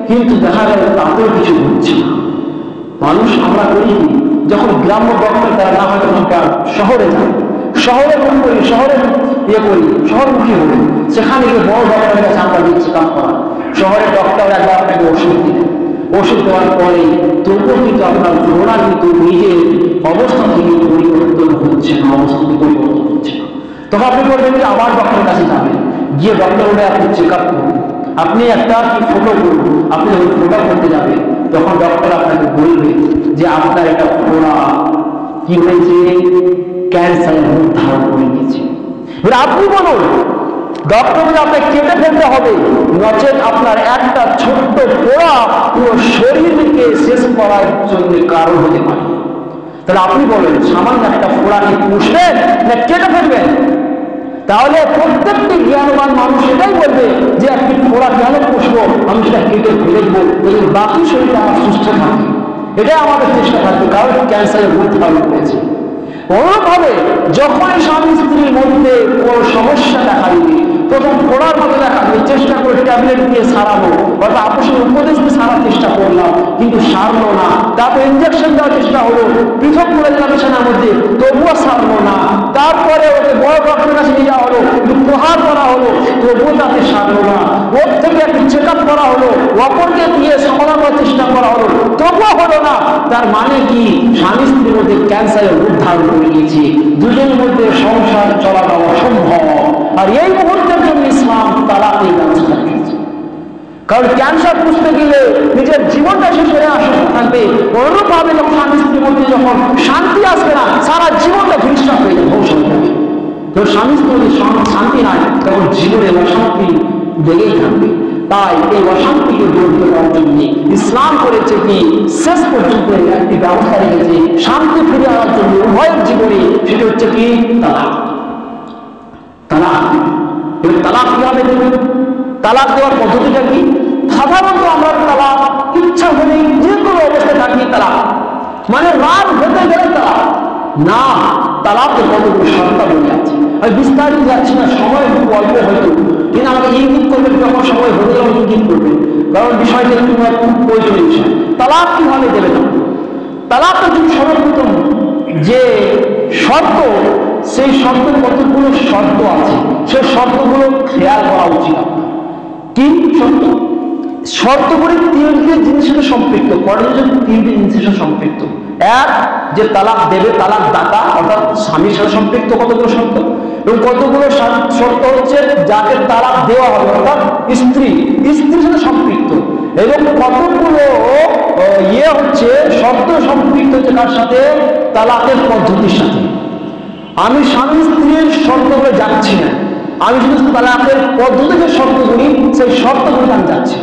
কিন্তু দেখা গেল তাতেও কিছু হচ্ছে না। মানুষ আমরা করি যখন গ্রাম্য ডক্টর তারা না হয় তখন শহরে যায়, শহরে মনে করি, শহরে করি, শহরমুখী হলে সেখানে গিয়ে বড় ডক্টরের কাছে আমরা দিচ্ছি কাম করা। শহরের ডক্টর একবার আপনাকে ওষুধ দিলেন, ওষুধ দেওয়ার পরে তবুও কিন্তু আপনার ফোড়া কিন্তু নিজের অবস্থা থেকে পরিবর্তন হচ্ছে না, অবস্থা থেকে পরিবর্তন হচ্ছে না। তখন আপনি করবেন যে আবার ডক্টরের কাছে যাবেন, গিয়ে ডক্টর হলে আপনি চেক আপ করুন, আপনি একটা কি ফটো করুন। আপনি যখন ফটো করতে যাবেন তখন ডক্টর আপনাকে বলবে যে আপনার একটা ফোড়া কি হয়েছে, ক্যান্সারের রূপ ধারণ করে নিয়েছে। এবার আপনি বলুন ডক্টর আপনাকে কেটে ফেলতে হবে, নচেত আপনার একটা ছোট্ট ফোড়া পুরো শরীরকে শেষ করার জন্য কারণ হতে পারে। তাহলে আপনি বলেন সামান্য একটা ফোড়াকে পুষবেন না কেটে ফেলবেন? তাহলে প্রত্যেকটি জ্ঞানবান মানুষ এটাই বলবে যে একটি ফোড়া কেন পুষবো, আমি সেটা কেটে ফেলে দেবো, এই বাকি শরীরটা আমার সুস্থ থাকে। এটাই আমাদের চেষ্টা থাকবে, কারণ ক্যান্সারের রূপ ধারণ করেছে। অনুরূপভাবে যখন স্বামী স্ত্রীর মধ্যে কোনো সমস্যা দেখা দিবে, প্রথম ফোড়ার মতো দেখা দিবে, চেষ্টা করে ট্যাবলেট দিয়ে সারাবো, অর্থাৎ আপোষের উপদেশ দিয়ে সারার চেষ্টা করলাম, কিন্তু সারলো না। তারপর ইঞ্জেকশন দেওয়ার চেষ্টা হলো, পৃথক করে দিলাম বিছানার মধ্যে, তবুও সারলো না। তারপরে ওকে বড় ডক্টরের কাছে নিয়ে যাওয়া হলো, প্রহার করা হলো, তবুও তাতে সারলো না। ওর থেকে একটু চেক আপ করা হলো, অপরকে দিয়ে সমাধান করার চেষ্টা করা হলো, তবুও হলো না। তার মানে কি? স্বামী স্ত্রীর মধ্যে ক্যান্সারের রূপ ধারণ করে নিয়েছে, দুজনের মধ্যে সংসার চলাটা অসম্ভব। আর এই মুহূর্তের জন্য ইসলাম তালাকের ব্যবস্থা রেখেছে, কারণ ক্যান্সার পুষতে গেলে নিজের জীবনটা শেষ হয়ে আসতে থাকবে। অনুরূপভাবে যখন স্বামী স্ত্রীর মধ্যে যখন শান্তি আসবে না, সারা জীবনটা ধৃষ্টা হয়ে যাবে, ধ্বংস হয়ে যাবে। যখন স্বামী স্ত্রীর শান্তি নাই তখন জীবনে অশান্তি লেগেই থাকবে। তাই এই অশান্তিকে দূর করার জন্য ইসলাম করেছে কি, শেষ পর্যন্ত একটি ব্যবস্থা রেখেছে শান্তি ফিরে আনার জন্য উভয়ের জীবনে, সেটা হচ্ছে কি তালাক। তালাক এবার তালাক কিভাবে দেবেন? তালাক দেওয়ার পদ্ধতিটা কি? সাধারণত আমরা তালাক ইচ্ছা হলেই যে কোনো অবস্থায় থাকি তালাক, মানে রাত হতে গেলে তালাক না। তালাকের কতগুলো শর্তাবলী আছে, আমি বিস্তারিত যাচ্ছি না, সময় খুব অল্প হয়তো, কিন্তু আমাকে ইঙ্গিত করবেন যখন সময় হয়ে গেলে ইঙ্গিত করবেন, কারণ বিষয়টা খুব প্রয়োজনীয় বিষয়। তালাক কিভাবে দেবে না? তালাকের জন্য সর্বপ্রথম যে শর্ত, সেই শর্তের কতগুলো শর্ত আছে, সেই শর্তগুলো খেয়াল করা উচিত। কি শর্ত? শর্তগুলি তিনটি জিনিসের সাথে সম্পৃক্ত, তিনটি জিনিসের সাথে সম্পৃক্ত। এক, যে তালাক দেবে তালাক দাতা অর্থাৎ স্বামীর সাথে সম্পৃক্ত কতগুলো শর্ত, এবং কতগুলো শর্ত হচ্ছে যাকে তালাক দেওয়া হবে অর্থাৎ স্ত্রীর সাথে সম্পৃক্ত, এবং কতগুলো হচ্ছে শর্ত সম্পৃক্ত হচ্ছে কার সাথে? তালাকের পদ্ধতির সাথে। আমি স্বামী স্ত্রীর শর্তগুলো যাচ্ছি না, আমি শুধু তালাকের পদ্ধতি যে শর্তগুলি, সেই শর্তগুলি আমি যাচ্ছি,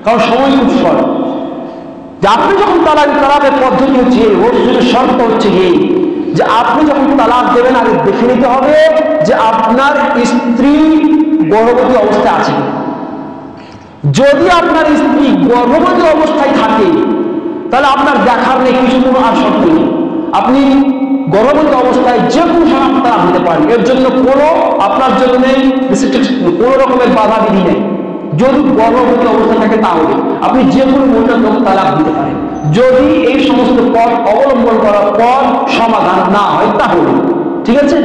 কারণ সময় খুব শর্ট। যে আপনি যখন তালাকের পদ্ধতি হচ্ছে, ওর শুধু শর্ত হচ্ছে এই যে আপনি যখন তালাক দেবেন আগে দেখে নিতে হবে যে আপনার স্ত্রী গর্ভবতী অবস্থায় আছে। যদি আপনার স্ত্রী গর্ভবতী অবস্থায় থাকে তাহলে আপনার দেখার নেই, কিছু কোনো আর শর্ত নেই, আপনি গর্ভবতী অবস্থায় যে কোনো সময় তালাক দিতে পারেন, এর জন্য কোনো আপনার জন্য নেই কোনো রকমের বাধা বিধি নেই। যদি গর্ভবতী অবস্থা থাকে তাহলে আপনি যে কোনো মহিলার লোক তালাক দিতে পারেন, যদি এই সমস্ত পথ অবলম্বন করার পর সমাধান না হয় তাহলে। ঠিক আছে?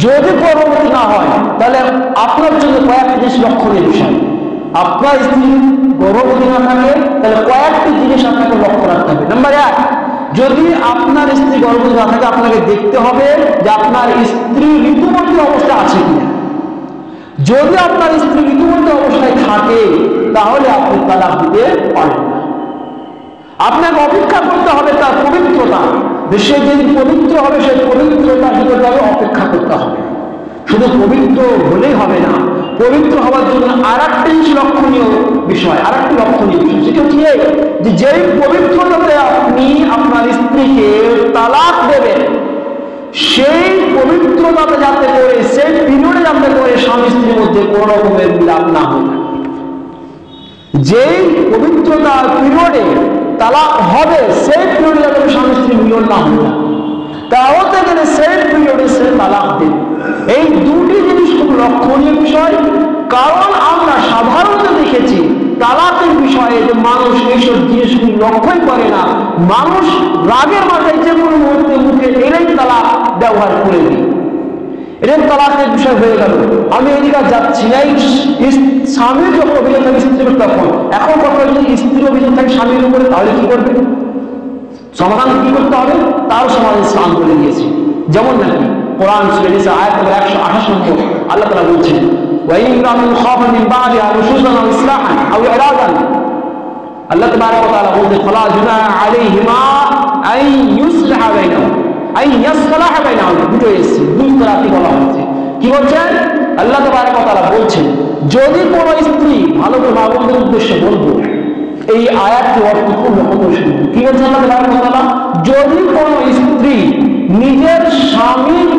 যদি গর্ভবতী না হয় তাহলে আপনার জন্য কয়েকটি জিনিস লক্ষণীয় বিষয়। আপনার স্ত্রী গর্ভবতী না থাকে তাহলে কয়েকটি জিনিস আপনাকে লক্ষ্য রাখতে হবে। নাম্বার এক, যদি আপনার স্ত্রী গর্ভবতী না থাকে আপনাকে দেখতে হবে যে আপনার স্ত্রী ঋতুবতী অবস্থা আছে কিনা। যদি আপনার স্ত্রী ঋতুবতী অবস্থায় থাকে তাহলে আপনি তালাক দিতে পারেন না। আপনাকে অপেক্ষা করতে হবে তার পবিত্রতা, সে যেদিন পবিত্র হবে সেই পবিত্রতা কি করতে হবে? অপেক্ষা করতে হবে। শুধু পবিত্র হলেই হবে না, পবিত্র হওয়ার জন্য আর একটি লক্ষণীয় বিষয়, সেটা হচ্ছে যে যেই পবিত্রতাতে আপনি আপনার স্ত্রীকে তালাক দেবেন, সেই পবিত্রতাতে যাতে করে, সেই পিরিয়ডে যাতে করে স্বামী স্ত্রীর মধ্যে কোন রকমের মিলাপ না হয়ে থাকে। যেই পবিত্রতা পিরিয়ডে তালাক হবে সেই পিরিয়ডে যাতে স্বামী স্ত্রী মিলন না হয়ে থাকে, তা হতে গেলে সেই পিরিয়ডে সে তালাক দেবে। এই দুটি জিনিস খুব লক্ষণীয় বিষয়, কারণ আমরা সাধারণত দেখেছি তালাকের বিষয়ে যে মানুষ এইসব জিনিসগুলি লক্ষ্যই করে না, মানুষ রাগের মাথায় যে কোনো মুহূর্তে মুখে এলেই তালাক ব্যবহার করে দিই, এটা তালাকের বিষয় হয়ে গেল। আমি এদিকে যাচ্ছি না, স্বামীর যখন অভিযোগ থাকে স্ত্রীর তখন, এখন কথা যদি স্ত্রীর অভিযোগ থাকে স্বামীর উপরে, তাহলে কি করবে? সমাধান কি করতে হবে? তার সমাধান ইসলাম বলে দিয়েছে। যেমন নাকি কোরআন সূরা নিসা আয়াত নম্বর 128 নম্বর আল্লাহ তাআলা বলছেন, ওয়া ইন রামিন খাফা মিন বাদিহা নুশুজান আও ইসলাহান আও ইরাদান, আল্লাহ তাবারক ওয়া তাআলা বলতে ফালা জুনাহা আলাইহিমা আই ইউসলাহা বাইনাহুম, আই ইয়াসলাহা বাইনাহুম, দুটো এসেছে, দুই তরাকি বলা হচ্ছে। কি বলছেন? আল্লাহ তাবারক ওয়া তাআলা বলছেন, যদি কোনো স্ত্রী, ভালো করে মা বোনদের উদ্দেশ্যে বলবো, এই আয়াতটি অর্থ খুব লক্ষ্য শুনুন। কি বলছেন আল্লাহ তাবারক ওয়া তাআলা? যদি কোনো স্ত্রী নিজের স্বামীর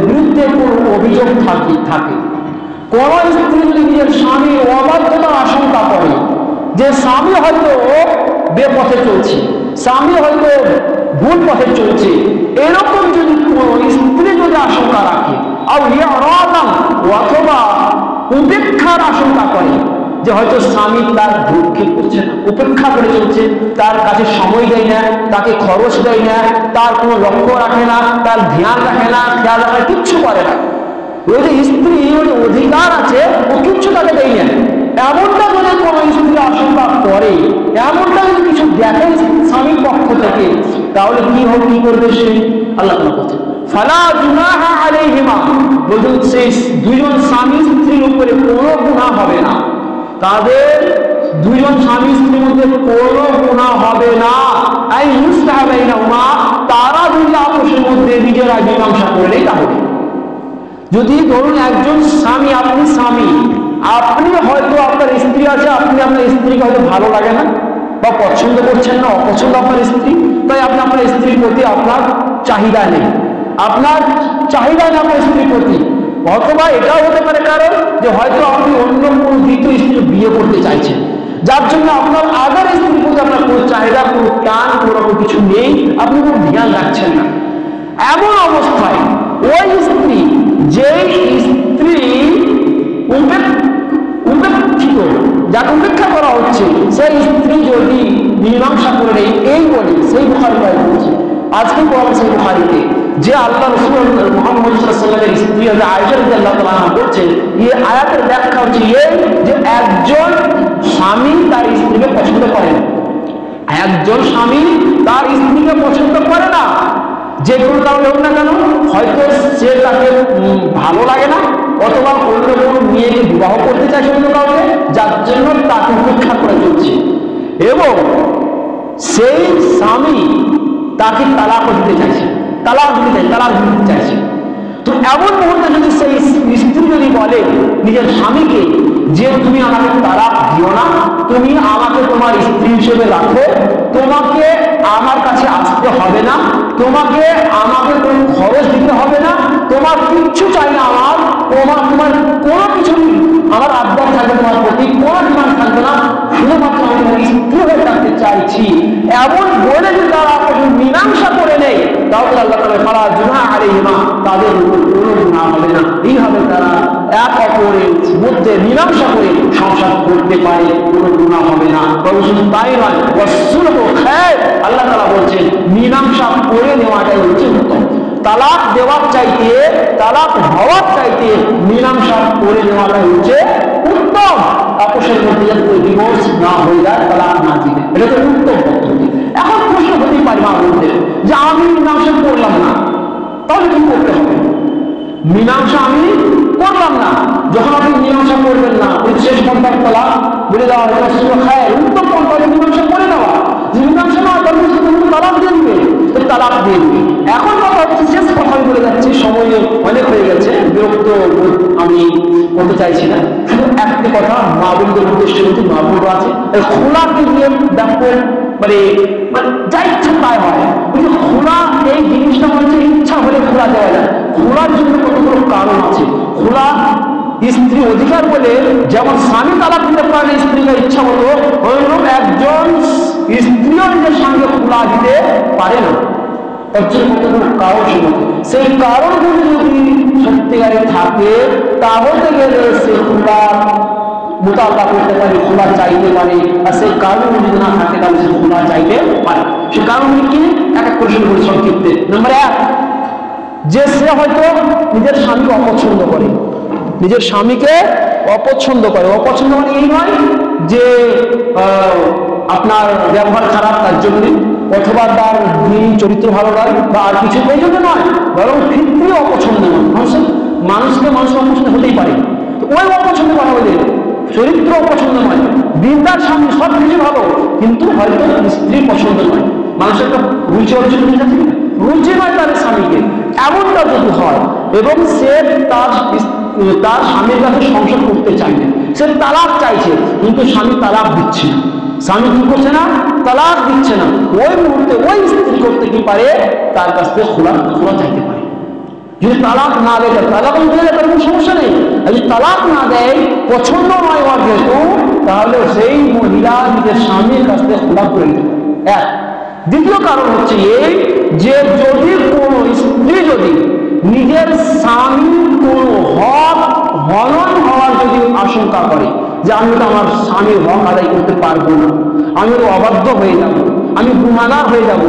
বিরুদ্ধে কোনো অভিযোগ থাকে, কোন স্ত্রী যদি নিজের স্বামীর অবাধ্যতার আশঙ্কা করে, যে স্বামী হয়তো বেপথে চলছে, স্বামী হয়তো ভুল পথে চলছে, এরকম যদি কোনো স্ত্রী যদি আশঙ্কা রাখে, অথবা উপেক্ষার আশঙ্কা করে, যে হয়তো স্বামী তার ভ্রুক্ষেপ করছে না, উপেক্ষা করে চলছে, তার কাছে সময় দেয় না, তাকে খরচ দেয় না, তার কোনো লক্ষ্য রাখে না, তার ধ্যান রাখে না, খেয়াল রাখে, কিচ্ছু করে না, ওই যে স্ত্রী ওই অধিকার আছে ও কিচ্ছু তাকে দেয় না, এমনটা যদি কোনো স্ত্রী আশঙ্কা করে, এমনটা যদি কিছু দেখে স্বামীর পক্ষ থেকে, তাহলে কি করবে সে? আল্লাহ বলছেন ফালা জুনাহা আলাইহিমা, বলছেন সেই দুইজন স্বামী স্ত্রীর উপরে কোনো গুনাহ হবে না, তাদের দুইজন স্বামী স্ত্রীর মধ্যে কোনো গুনাহ হবে না। আই ইউসলাহা বাইনাহুমা, তারা যদি আপসের মধ্যে নিজেরা মীমাংসা করলেই তাহলে। যদি ধরুন একজন স্বামী, আপনি হয়তো আপনার স্ত্রী আছে, আপনি আপনার স্ত্রীকে হয়তো ভালো লাগে না বা পছন্দ করছেন না, অপছন্দ আপনার স্ত্রী, তাই আপনি আপনার স্ত্রীর প্রতি আপনার চাহিদা নেই, আপনার স্ত্রীর প্রতি, অথবা এটাও হতে পারে কারণ যে হয়তো আপনি অন্য কোনো দ্বিতীয় স্ত্রী বিয়ে করতে চাইছেন, যার জন্য আপনার আগের স্ত্রীর প্রতি আপনার কোনো চাহিদা, কোনো টান, কোনো কিছু নেই, আপনি কোনো ধ্যান রাখছেন না। এমন অবস্থায় ওই স্ত্রী, যেই স্ত্রী উপেক্ষিত, যাকে উপেক্ষা করা হচ্ছে, সেই স্ত্রী যদি মীমাংসা করে নেই, এই বলে সেই বুখারী বলছে, আজকে পড়াবো সেই বুখারীতে, যে আল্লাহ রাসূল মুহাম্মদ সাল্লাল্লাহু আলাইহি ওয়াসাল্লামের স্ত্রী আয়েশা রাদিয়াল্লাহু তাআলা বলছেন, এই আয়াতের ব্যাখ্যা হচ্ছে এই যে একজন স্বামী তার স্ত্রীকে পছন্দ করে না, একজন স্বামী তার স্ত্রীকে পছন্দ করে না, যে কোনো কারণে হোক না কেন, হয়তো সে তাকে ভালো লাগে না, অথবা অন্য কোনো মেয়েকে বিবাহ করতে চাইছে অন্য কাউকে, যার জন্য তাকে উপেক্ষা করে চলছে, এবং সেই স্বামী তাকে তালাক দিতে চাইছে, তালাক দিতে চাইছে। তো এমন মুহূর্তে যদি সেই স্ত্রী যদি বলে নিজের স্বামীকে যে তুমি আমাকে তালাক দিও না, তুমি আমাকে তোমার স্ত্রী হিসেবে রাখো, তোমাকে আমার কাছে আসতে হবে না, তোমাকে আমাকে কোনো খরচ দিতে হবে না, তোমার কিচ্ছু চাই না, তোমার কোনো কিছু আমার আবদার থাকবে, তোমার প্রতি কোনো ডিমান্ড থাকবে না, শুধুমাত্র আমি তোমার স্ত্রী হয়ে থাকতে চাইছি, এমন বলে যদি তারা মীমাংসা করে নেয়, তাহলে আল্লাহ তাআলা ফালা জুনাহা আলাইহিমা, তাদের উপর কোনো গুনাহ হবে না। এইভাবে তারা এক অপরের মধ্যে মীমাংসা করে সংসার করতে পারে, কোনো গুনাহ হবে না। তবে শুধু তাই নয়, ওয়াসসুলহু খায়র, আল্লাহ তাআলা বলছেন মীমাংসা করে নেওয়াটাই হচ্ছে উত্তম। তালাক দেওয়ার চাইতে, তালাক হওয়ার চাইতে মীমাংসা করে নেওয়াটাই হচ্ছে উত্তম। আপোষের মধ্যে যাতে ডিভোর্স না হয়ে যায়, তালাক না দিতে, এটা হচ্ছে উত্তম পদ্ধতি। এখন প্রশ্ন হতেই পারে মা বলতে যে আমি মীমাংসা করলাম না, তাহলে কি করতে হবে? মীমাংসা আমি করলাম না, যখন আপনি মীমাংসা করবেন না, ওই শেষ পন্থার তালাক বলে দেওয়া হয়, উত্তম পন্থা মীমাংসা করে দেওয়া, যে মীমাংসা না করলে তালাক দিয়ে দিবে, তালাক দিয়ে দিবে। এখন কথা হচ্ছে, শেষ কথা আমি বলে যাচ্ছি, সময় অনেক হয়ে গেছে, বিরক্ত আমি করতে চাইছি না। শুধু একটি কথা মা বোনদের উদ্দেশ্যে বলছি, মা বোনরা আছে খোলাকে নিয়ে ব্যাপক মানে মানে যা ইচ্ছা তাই হয়। কিন্তু খোলা এই জিনিসটা হচ্ছে ইচ্ছা হলে খোলা দেওয়া যায়। খোলার জন্য কতগুলো কারণ আছে। খোলা স্ত্রী অধিকার বলে যেমন স্বামী তালাক দিতে পারে স্ত্রীকে ইচ্ছা মতো, ওইরকম একজন স্ত্রীও নিজের সঙ্গে খোলা দিতে পারে না। তার জন্য কতগুলো কারণ ছিল, সেই কারণগুলি যদি সত্যিকারে থাকে তাহলে গেলে সে খোলা মোতাবা করতে পারে, খোলা চাইতে পারে। আর সেই কারণগুলি যদি না থাকে তাহলে সে খোলা চাইতে পারে। সে কারণগুলি কি এক এক করে শুরু করি সংক্ষিপ্তে। নম্বর 1, যে সে হয়তো নিজের স্বামীকে অপছন্দ করে, নিজের স্বামীকে অপছন্দ করে। অপছন্দ মানে এই নয় যে আপনার ব্যবহার খারাপ তার জন্য, অথবা তার দিন চরিত্র ভালো নয় বা আর কিছু, এই জন্য নয়, বরং ফিতরি অপছন্দ নয়। মানুষকে মানুষ অপছন্দ হতেই পারে, তো ওই অপছন্দ করা বলে চরিত্র অপছন্দ নয়, দিনদার স্বামী সব কিছু ভালো, কিন্তু হয়তো স্ত্রী পছন্দ নয়। মানুষের একটা রুচি অর্জন হয়ে যাচ্ছে, রুচি নয় তার স্বামীকে, এমনটা যদি হয় এবং সে তার স্বামীর কাছে সংসার করতে চাইবে, সে তালাক চাইছে কিন্তু স্বামী তালাক দিচ্ছে না, স্বামী কি করছে না, তালাক দিচ্ছে না, ওই মুহূর্তে ওই স্ত্রী করতে কি পারে, তার কাছ থেকে খোলা চাইতে পারে। যদি তালাক না দেয়, তালাক দিয়ে তার কোনো সমস্যা নেই। যদি তালাক না দেয়, পছন্দ নয় হওয়ার যেহেতু, তাহলে সেই মহিলা নিজের স্বামীর কাছ থেকে খোলা করে দিতে পারে। এক। দ্বিতীয় কারণ হচ্ছে এই যে যদি কোনো স্ত্রী যদি নিজের স্বামীর কোনো হক হনন হওয়ার যদি আশঙ্কা করে, যে আমি তো আমার স্বামীর হক আদায় করতে পারবো না, আমি তো অবাধ্য হয়ে যাব, আমি গুনাহগার হয়ে যাব,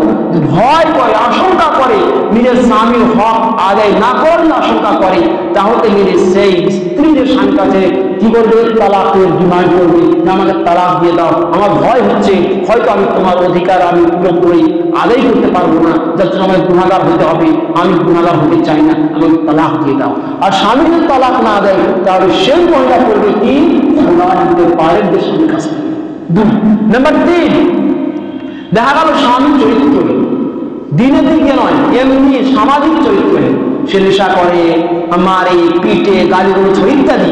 ভয় করে, আশঙ্কা করে, নিজের স্বামীর হক আদায় না করলে আশঙ্কা করে, তাহলে গেলে সেই স্ত্রীর স্বামীর কাছে কি করবে, তালাকের ডিমান্ড করবে, যে আমাকে তালাক দিয়ে দাও, আমার ভয় হচ্ছে, হয়তো আমি তোমার অধিকার আমি পুরোপুরি আদায় করতে পারবো না, যার জন্য আমাকে গুনাহগার হতে হবে, আমি গুনাহগার হতে চাই না, আমাকে তালাক দিয়ে দাও। আর স্বামী যদি তালাক না দেয়, তাহলে সেই মহিলা করবে কি, খোলা দিতে পারে স্বামীর কাছ থেকে। 2 নম্বর 3, দেখা গেল স্বামী চরিত্র দিনের দিকে নয়, এমনি সামাজিক চরিত্রে, সে নেশা করে, মারে, পিটে, গালিগুলো ইত্যাদি,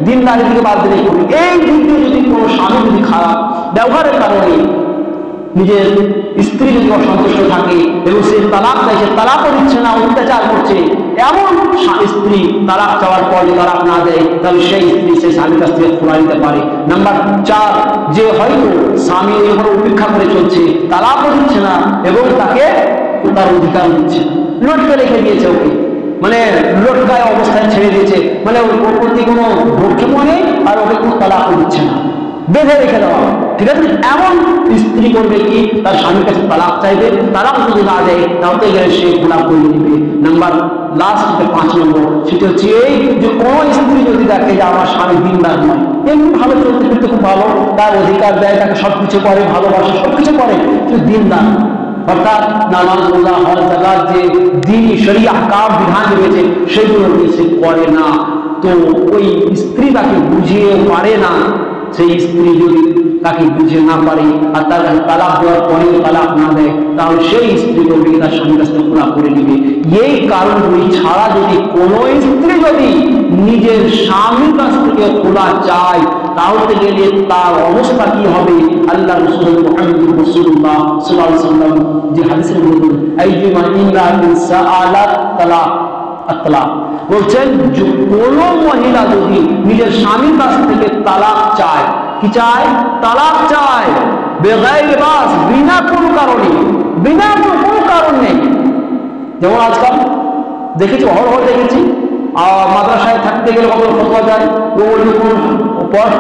দিনদারির দিকে বাদ দিলে করবে। এই দিক দিয়ে যদি কোনো স্বামী যদি খারাপ ব্যবহারের কারণে নিজের স্ত্রী যদি অসন্তুষ্ট থাকে এবং সে তালাক দেয়, সে তালাকও দিচ্ছে না, অত্যাচার করছে, এমন স্ত্রী তালাক চাওয়ার পর যদি তালাক না দেয়, তাহলে সেই স্ত্রী সেই স্বামীর কাছ থেকে খোলা নিতে পারে। নাম্বার 4, যে হয়তো স্বামী এরপর উপেক্ষা করে চলছে, তালাকও দিচ্ছে না এবং তাকে তার অধিকার দিচ্ছে, লটকে রেখে দিয়েছে, ওকে মানে লটকায় অবস্থায় ছেড়ে দিয়েছে, মানে ওর প্রতি কোনো ভক্ষেপও নেই আর ওকে কোনো তালাকও দিচ্ছে না, বেঁধে রেখে দেওয়া। ঠিক আছে, এমন স্ত্রী করবে কি, তার স্বামীর কাছে তালাক চাইবে, তালাক যদি না দেয় তাহলে গেলে সে খোলা করে দিবে। নাম্বার লাস্ট 5 নম্বর, সেটা হচ্ছে এই যে কোনো স্ত্রী যদি দেখে যে আমার স্বামী দিনদার নয়, এমনি ভালো চলতে ফিরতে খুব ভালো, তার অধিকার দেয়, তাকে সবকিছু করে, ভালোবাসে, সবকিছু করে, কিন্তু দিনদার, অর্থাৎ নামাজ রোজা হজ যাকাত যে দ্বীনি শরিয়া আহকাম বিধান রয়েছে সেগুলো সে করে না, তো ওই স্ত্রী তাকে বুঝিয়ে পারে না। সেই স্ত্রী যদি তাকে বুঝে না পারে আর তার তালাক দেওয়ার পরে তালাক না দেয়, তাহলে সেই স্ত্রী করবে তার স্বামীর কাছ থেকে খোলা করে নেবে। এই কারণগুলি ছাড়া যদি কোনো স্ত্রী যদি নিজের স্বামীর কাছ থেকে খোলা চায়, তাহলে গেলে তার অবস্থা কি হবে, আল্লাহ রাসূল মুহাম্মদ রাসূলুল্লাহ সাল্লাল্লাহু আলাইহি ওয়াসাল্লাম যে হাদিসে বলেছেন, আইয়ুমা ইমরাতিন সাআলাত তালাক আত-তালাক, বলছেন কোন মহিলা যদি নিজের স্বামীর কাছ থেকে তালাক চায়, কি চায়, তালাক চায়, বেগাইর বাস, বিনা কোনো কারণে, বিনা কোনো কারণ নেই। যেমন আজকাল দেখেছি, অহরহ দেখেছি, মাদ্রাসায় থাকতে গেলে কত ফতোয়া যায়, ও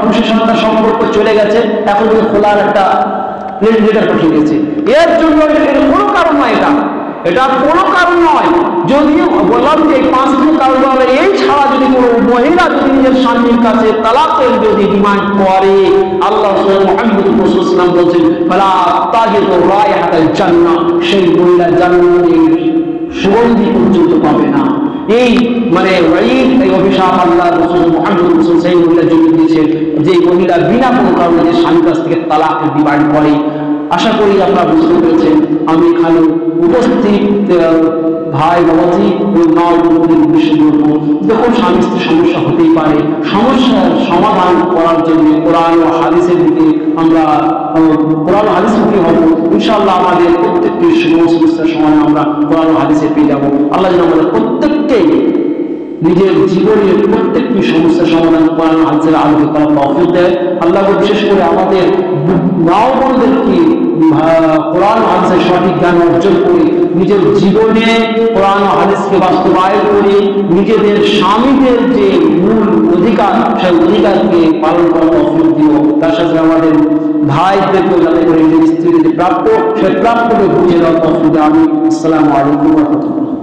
পুরুষের সঙ্গে তার সম্পর্ক চলে গেছে, এখন যদি খোলার একটা লেটার পাঠিয়ে দিয়েছে, এর জন্য এর কোনো কারণ নয়, এটা কোনো কারণ নয়। যদিও বললাম যে 5টি কারণ হবে, এই ছাড়া যদি কোনো মহিলা যদি নিজের স্বামীর কাছে তালাকের যদি ডিমান্ড করে, আল্লাহ মুহাম্মদ রাসূলুল্লাহ সাল্লাল্লাহু আলাইহি ওয়াসাল্লাম বলেছেন, ফালা তাজিদু রায়হাতাল জান্নাহ, সেই মহিলা জান্নাতের সুগন্ধি পর্যন্ত পাবে না। এই মানে এই অভিশাপ আল্লাহ রাসূল মুহাম্মদ রাসূল সেই মহিলার জন্য দিয়েছেন, যে মহিলা বিনা কোনো কারণে স্বামীর কাছ থেকে তালাকের ডিমান্ড করে। আশা করি আপনারা বুঝতে পেরেছেন। আমি এখানে উপস্থিত ভাই বাবাজি ওই মা বোনদের উদ্দেশ্যে বলবো, দেখুন স্বামী স্ত্রী সমস্যা হতেই পারে, সমস্যার সমাধান করার জন্য কোরআন ও হাদিসের দিকে আমরা কোরআন ও হাদিস মুখী হব। ইনশাআল্লাহ আমাদের প্রত্যেকটি সমস্যার সমাধান আমরা কোরআন ও হাদিসে পেয়ে যাবো। আল্লাহ যেন আমাদের প্রত্যেককে নিজের জীবনের প্রত্যেকটি সমস্যার সমাধান কোরআন ও হাদিসের আলোকে করার তৌফিক দেয়। আল্লাহ বিশেষ করে আমাদের মা বোনদেরকে কোরআন ও হাদিসের সঠিক জ্ঞান অর্জন করে নিজের জীবনে কোরআন ও হাদিসকে বাস্তবায়ন করে নিজেদের স্বামীদের যে মূল অধিকার সেই অধিকারকে পালন করার তৌফিক দিও। তার সাথে আমাদের ভাইদেরকেও যাতে করে নিজের স্ত্রীদের যে প্রাপ্য সেই প্রাপ্যকে বুঝে দেওয়ার তৌফিক দাও। আমি আসসালামু আলাইকুম ওয়া রাহমাতুল্লাহ।